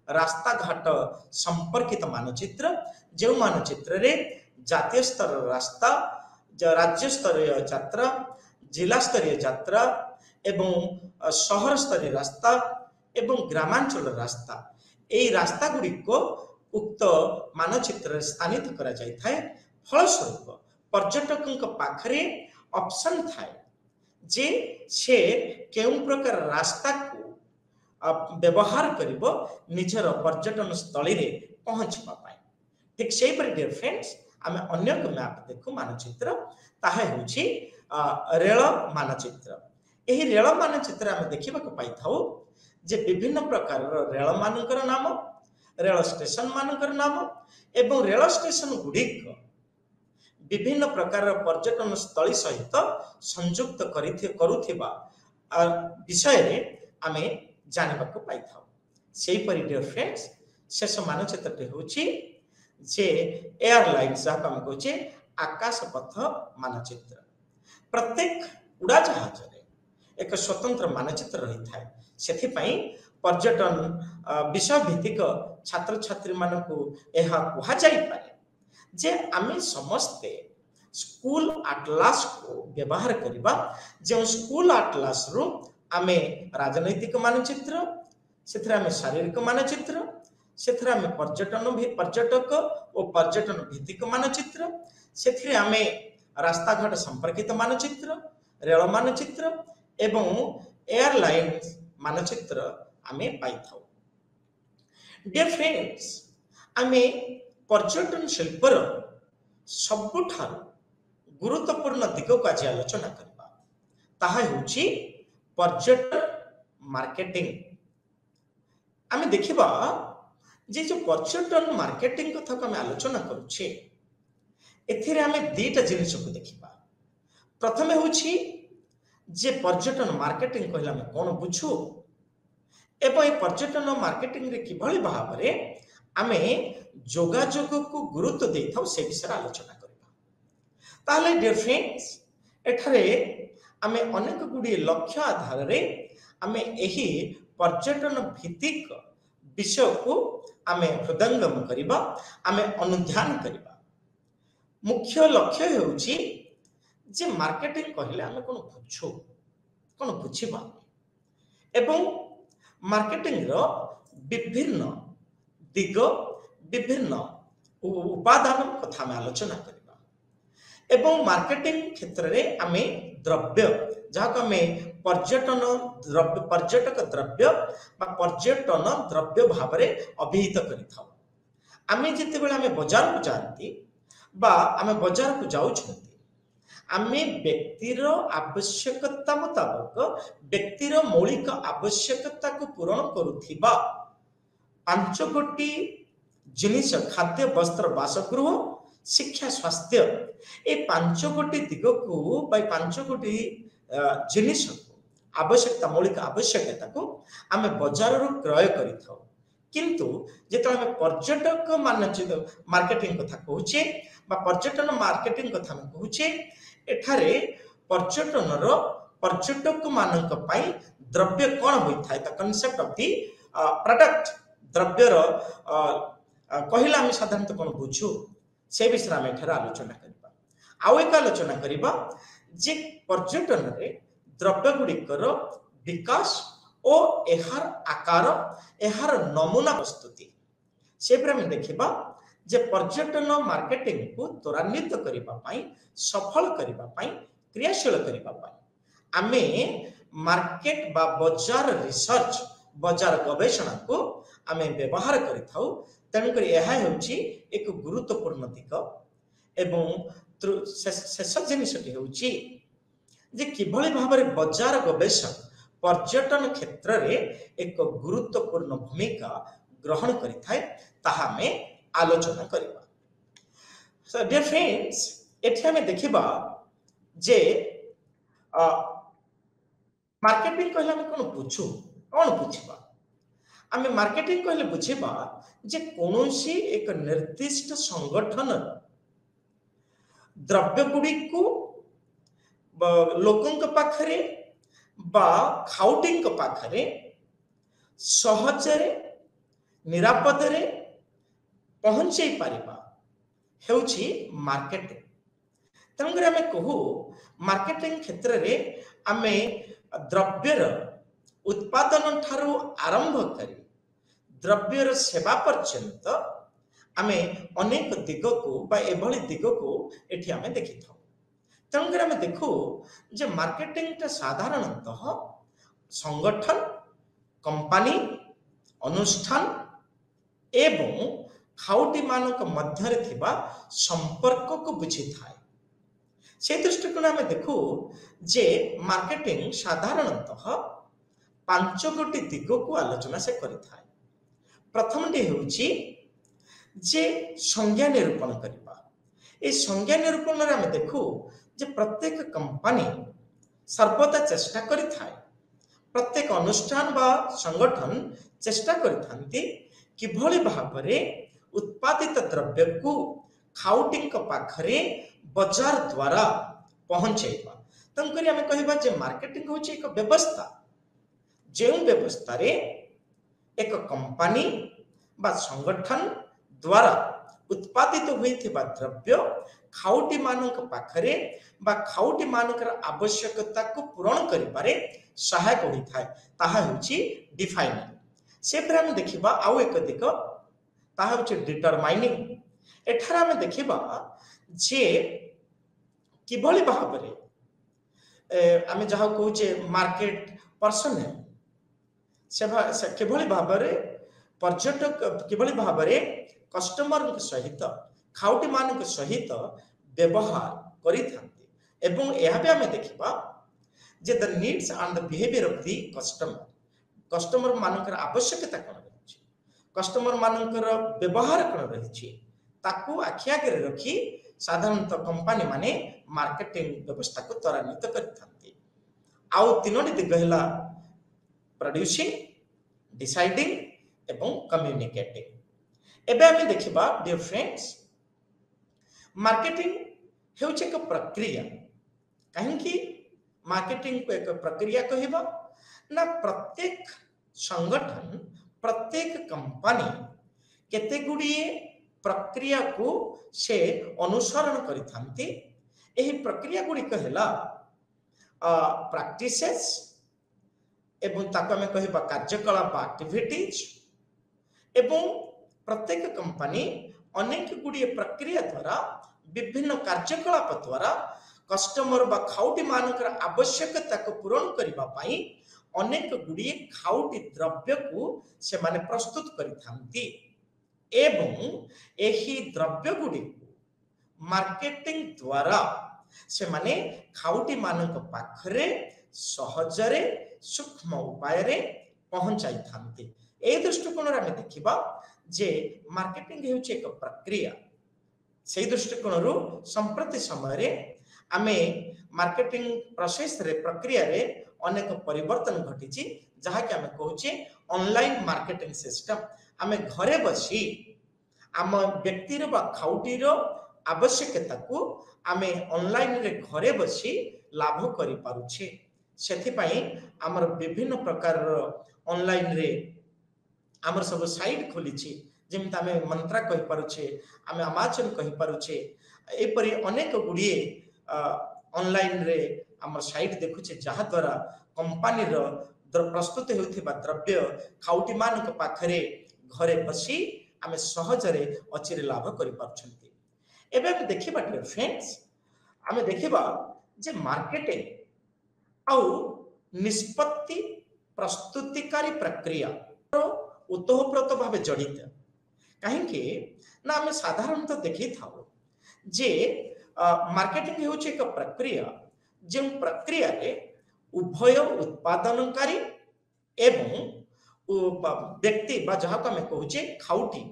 रास्ता घाट संपर्कित मानचित्र, जो मानचित्र रे जातीय स्तर रास्ता, राज्य स्तरीय यात्रा, जिला स्तरीय यात्रा एवं शहर स्तरीय रास्ता एवं ग्रामांचल रास्ता, यही रास्ता गुड़ी को उक्त मानचित्र स्थानित करा जाय थाए। फलस्वरूप पर्यटक पाखरे ऑप्शन थाए जे से केउ प्रकार रास्ता को व्यवहार करिबो निजर पर्यटन स्थली रे पहुंचबा पाए। ठीक सेही पर डियर फ्रेंड्स, आमे अन्य एक मैप देखु मानचित्र, ताहा हेउची रेल मानचित्र। एही रेल मानचित्र आमे देखिबा को पाई थाउ जे विभिन्न प्रकार रेल मानकर नाम, रेल स्टेशन मानकर नाम एवं रेल स्टेशन गुड़िक विभिन्न प्रकार पर्यटन स्थली सहित संयुक्त करुथिबा विषय रे आमे जानिबा को पाई थाउ। सेही परि डियर फ्रेंड्स, शेष मानचित्रटी होची जे एयरलाइन जहाँ आम कहचे आकाशपथ मानचित्र। प्रत्येक उड़ाजहाज एक स्वतंत्र मानचित्र रही थाए। सेथिपाई पर्यटन विषय भित्तिक छात्र छात्री मानकु एहा कुहा जाई पारे जे आमे समस्ते स्कूल आटलास को व्यवहार करिबा। जे स्कूल आटलास रु आमे राजनैतिक मानचित्र, सेथरा आमे शारीरिक मानचित्र, सेथरा आमे पर्यटक और पर्यटन भित्तिक मानचित्र, सेथिरे आमे रास्ता घाट संपर्कित मानचित्र, रेल मानचित्र एवं एयरलाइन मानचित्र आमे पाई थाउ। डियर फ्रेंड्स, आमे पर्यटन शिल्पर सबुठार गुरुत्वपूर्ण दिग को आज आलोचना करबा, ताहा हेउची पर्यटन मार्केटिंग। आमे देखिबा जे जो पर्यटन मार्केटिंग कथा को आमे आलोचना करूछे, एथिरे आमे दुईटा जिनिस को देखिबा। प्रथमे हेउची जे पर्यटन मार्केटिंग कहला में कौन बुझू एवं ये पर्यटन मार्केटिंग रे किभली भाव रे आमे जोगाजोग को गुरुत्व देथाउ से विषय आलोचना करबा। ताहले डियर फ्रेंड्स एठारे आमे अनेक गुडी लक्ष्य आधार रे आमे एही पर्यटन भित्तिक विषय को आमे हृदयंगम करिबा आमे अनुध्यान करिबा मुख्य लक्ष्य हेउची जे मार्केटिंग कहले आमे कोन बुझो कोन बुझिबा एवं मार्केटिंग रो विभिन्न दिग विभिन्न उपादान कथा में आलोचना करिबा एवं मार्केटिंग क्षेत्र रे आमे द्रव्य जहाँ को आमे पर्यटन द्रव्य पर्यटक द्रव्य बा पर्यटन द्रव्य भाव रे अभिहित करिथाउ आमे जते बेला आमे बाजार को जानती बा आमे बाजार को जाउछंती आमे व्यक्तिर आवश्यकता मुताबिक व्यक्तिर मौलिक आवश्यकता को पूर्ण करुथिबा 5 कोटी जिनिस खाद्य वस्त्र बासगृह शिक्षा स्वास्थ्य ए 5 कोटी दिग को बाय 5 कोटी जिनिस आवश्यकता मौलिक आवश्यकता को आमे बाजार रो क्रय करिथाउ किंतु जेतो आमे पर्यटक मानचित मार्केटिंग कथा कहूचे बा पर्यटन मार्केटिंग कथा में कहूचे एठारे पर्यटन रो पर्यटक मानक पई द्रव्य कोन होई थाय the concept of the product द्रव्य रो कहिला हम साधारणतः कोन बुझू से विषय में एठारे आलोचना करिबा आउ एक आलोचना करिबा जे पर्यटन रे द्रव्य गुडिकर विकास ओ एहार आकार एहार नमूना प्रस्तुति से पर हम देखिबा जे पर्यटन मार्केटिंग को त्वरान्वित करिबा पई सफल करिबा पई क्रियाशील करिबा पई आमे मार्केट बा बाजार रिसर्च बाजार गवेषणा को आमे व्यवहार करिथाउ तन करी एहा हेउची एक गुरुत्वपूर्ण दिग एवं शेष जिनिसटी हेउची जे किभଳି भाबरे बाजार गवेषण पर्यटन क्षेत्र रे एक गुरुत्वपूर्ण भूमिका ग्रहण करिथाय ताहा में आलोचना करिबा सो डियर फ्रेंड्स एठी हमें देखिबा जे मार्केटिंग कहले हम कोन बुझू कोन बुझिबा आमे मार्केटिंग कहले बुझिबा जे कोनोसी एक निर्दिष्ट संगठन द्रव्य गुडी को लोकंक पाखरे बा खाउटिंग पाखरे सहजरे निरापद रे पहुंचे पारिबा हेउची मार्केटिंग तंगरे हमें कहू मार्केटिंग क्षेत्र रे आमे द्रव्यर उत्पादन ठारू आरंभ करी द्रव्यर सेवा पर्यंत आमे अनेक दिग को बा एभली दिग को एठी आमे देखिथौ तंगरे हमें देखू जे मार्केटिंग ता साधारणतः संगठन कंपनी अनुष्ठान एवं खाउटी मानक मध्य थिबा संपर्क को बुझी थाए से दृष्टिकोण में देखू जे मार्केटिंग साधारणतः 5 गोटी दिग को आलोचना से करि थाए प्रथम टी हेउची जे संज्ञा निरूपण करिबा ए संज्ञा निरूपण रे हम देखू जे प्रत्येक कंपनी सर्वदा चेष्टा करि थाए प्रत्येक अनुष्ठान बा संगठन चेष्टा करिथांती किभଳି भाबरे उत्पादित द्रव्य को खाउटिंग पाखरे बाजार द्वारा पहुंचेबा तंकरी हमें कहबा जे मार्केटिंग होची एक व्यवस्था जे व्यवस्था रे एक कंपनी बा संगठन द्वारा उत्पादित होइथिबा द्रव्य खाउटी मानक पाखरे बा खाउटी मानकर आवश्यकता को पूर्ण करिबारे सहायक होई थाए ताहा होची डिफाइनिंग से पर हम देखिबा आउ एक दिक ताहा होची डिटरमाइनिंग एठार हम देखिबा जे किभଳି भाबरे आमे जहा कहू जे मार्केट पर्सन है से किभଳି भाबरे पर्यटक किभଳି भाबरे कस्टमर के सहित खाउटी मान के सहित व्यवहार करि थांती एवं एहा भी हमें देखिबा जे the needs and the behaviour of the customer मानकर आवश्यकता कोन रही कस्टमर मानकर व्यवहार कोन रही ताकू आखि आगे रखी साधारणतः कंपनी माने मार्केटिंग व्यवस्था को त्वरान्वित करथांती आउ तीनोटी दिग हला प्रोड्यूसिंग डिसाइडिंग एवं कम्युनिकेटिंग एबे हमें देखिबा डियर फ्रेंड्स मार्केटिंग हेउचे एक प्रक्रिया कहीं मार्केटिंग को एक प्रक्रिया कहबा ना प्रत्येक संगठन प्रत्येक कंपनी केते गुड़िए प्रक्रिया को से अनुसरण करिथांती एही प्रक्रिया गुड़ी कहला प्रैक्टिसेस एवं ताको हमें कहबा कार्यकलाप एक्टिविटीज एवं प्रत्येक कंपनी अनेक गुड़िए प्रक्रिया द्वारा विभिन्न कार्यकलाप द्वारा कस्टमर बा खाउटी मानकर आवश्यकता को पूरण करबा पाई अनेक गुड़िए खाउटी द्रव्य को से माने प्रस्तुत करिथांती एवं एही द्रव्य गुड़ी मार्केटिंग द्वारा से माने खाउटी मानक पाखरे सहजरे सूक्ष्म उपाय रे पहुंचाई थांती ए दृष्टिकोण रे हमें देखिबा जे मार्केटिंग हेउचे एक प्रक्रिया से दृष्टिकोण रु संप्रति समय रे आमे मार्केटिंग प्रोसेस रे प्रक्रिया रे अनेक परिवर्तन घटिची जहा कि आमे कहूचे ऑनलाइन मार्केटिंग सिस्टम आमे घरे बसी आम व्यक्तिर बा खाउटीर आवश्यकता को आमे ऑनलाइन रे घरे बसी लाभ करि पारुछे सेथि पई हमर विभिन्न प्रकार ऑनलाइन रे हमर सब साइट खोलिछि जेमता आमे मंत्रा कहि पारुछे आमे अमेज़न कहि पारुछे एपरि अनेक गुड़िए ऑनलाइन रे हमर साइट देखुछे जहा द्वारा कंपनी रो प्रस्तुत हेउथिबा द्रव्य खाउटी मानक पाखरे घरे बसी आमे सहजरे अचिरे लाभ करि पारछंती एबे हम देखिबा फ्रेंड्स आमे देखिबा जे मार्केटिंग आउ निष्पत्ति प्रस्तुतिकारी प्रक्रिया उतोहप्रत भाव जड़ित कहीं ना आम साधारणतः देखी था जे मार्केटिंग होची एक प्रक्रिया जो प्रक्रिया रे उभय उत्पादनकारी एवं व्यक्ति बा जहाँ को आम कहूचे खाउटी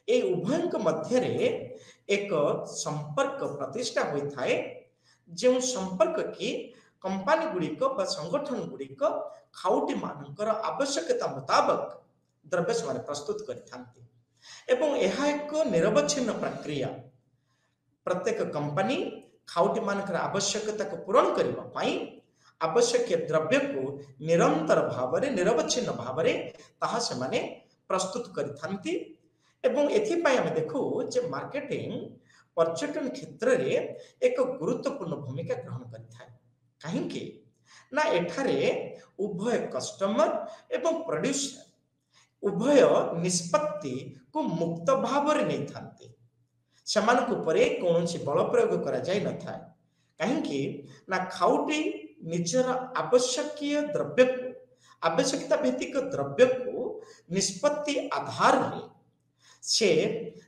ए उभय मध्य एक संपर्क प्रतिष्ठा होता है जो संपर्क की कंपनी गुड़िक संगठन गुड़िक खाउटी मानकर आवश्यकता मुताबक द्रव्य से प्रस्तुत करथांती एवं यह एक निरवच्छिन्न प्रक्रिया प्रत्येक कंपनी खाउटी मानकर आवश्यकता को पूरण करबा पाई आवश्यक द्रव्य को निरंतर भाव रे निरवच्छिन्न भाव रे ताहा से माने प्रस्तुत करथांती एवं एथि पई हम देखु जे मार्केटिंग पर्यटन क्षेत्र रे एक गुरुत्वपूर्ण भूमिका ग्रहण करथाय कहीं ना एठारे उभय कस्टमर एवं प्रोड्यूसर उभय निष्पत्ति को मुक्त भाव रे नहीं थांते समान को परे कौन सी बल प्रयोग करा जाय न था कहीं ना खाउटी निजर आवश्यकीय द्रव्य को आवश्यकता भित्तिक द्रव्य को निष्पत्ति आधार रे से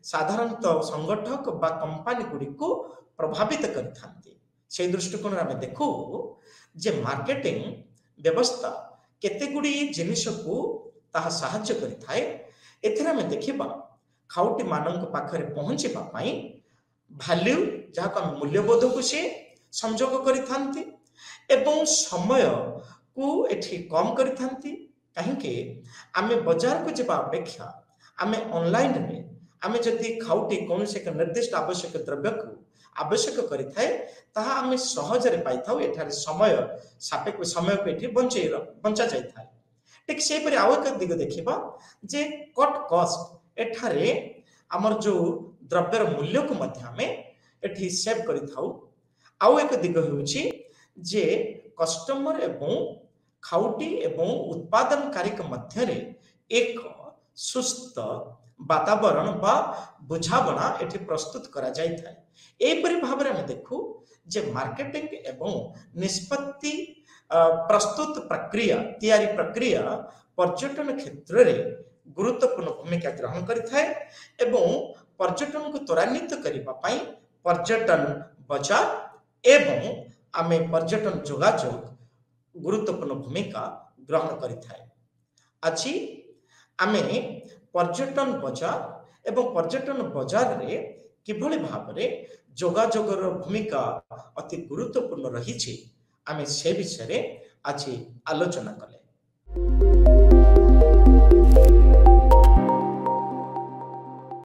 साधारणतः संगठक बा कंपनी गुड़ी को प्रभावित करथांती से दृष्टिकोण आम देखु जे मार्केटिंग व्यवस्था केते गुड़ी जिनिस को ताहा साहाय्य करिथाए एथिरा में देखिबा खाउटी मानक पाखरे पहुंचीबा पाई वैल्यू जहाँ को मूल्यबोध को से संजोग करिथांती एवं समय को एठी कम करिथांती कहीं आमे बाजार को जेबा अपेक्षा आमे ऑनलाइन रे आमे जदि खाउटी कौन से निर्दिष्ट आवश्यक द्रव्य को आवश्यक करिथाए ताहा आमे सहजरे पाइथाउ एठारे समय सापेक्ष समय को एठी बंचा जाइथाए ठीक से परि आउ एक दिग देखिबा जे कट कॉस्ट एठारे हमर जो द्रव्यर मूल्य को मध्य हमें एठी सेव करिथाउ आउ एक दिग होउची जे कस्टमर एवं खाउटी एवं उत्पादनकारी के मध्य रे एक सुस्थ वातावरण बा बुझावना एठी प्रस्तुत करा जाय थाए एपरि भाव रे हम देखु जे मार्केटिंग एवं निष्पत्ति प्रस्तुत प्रक्रिया तैयारी प्रक्रिया पर्यटन क्षेत्र रे गुरुत्वपूर्ण भूमिका ग्रहण करिथाए एवं पर्यटन को त्वरान्वित करिबा पई पर्यटन बाजार एवं आमे पर्यटन जोगाजोग गुरुत्वपूर्ण भूमिका ग्रहण करिथाए अछि आमे पर्यटन बाजार एवं पर्यटन बाजार रे किभली भाव रे जोगाजोगर भूमिका अति गुरुत्वपूर्ण रही आमे से विषय रे आज आलोचना कले।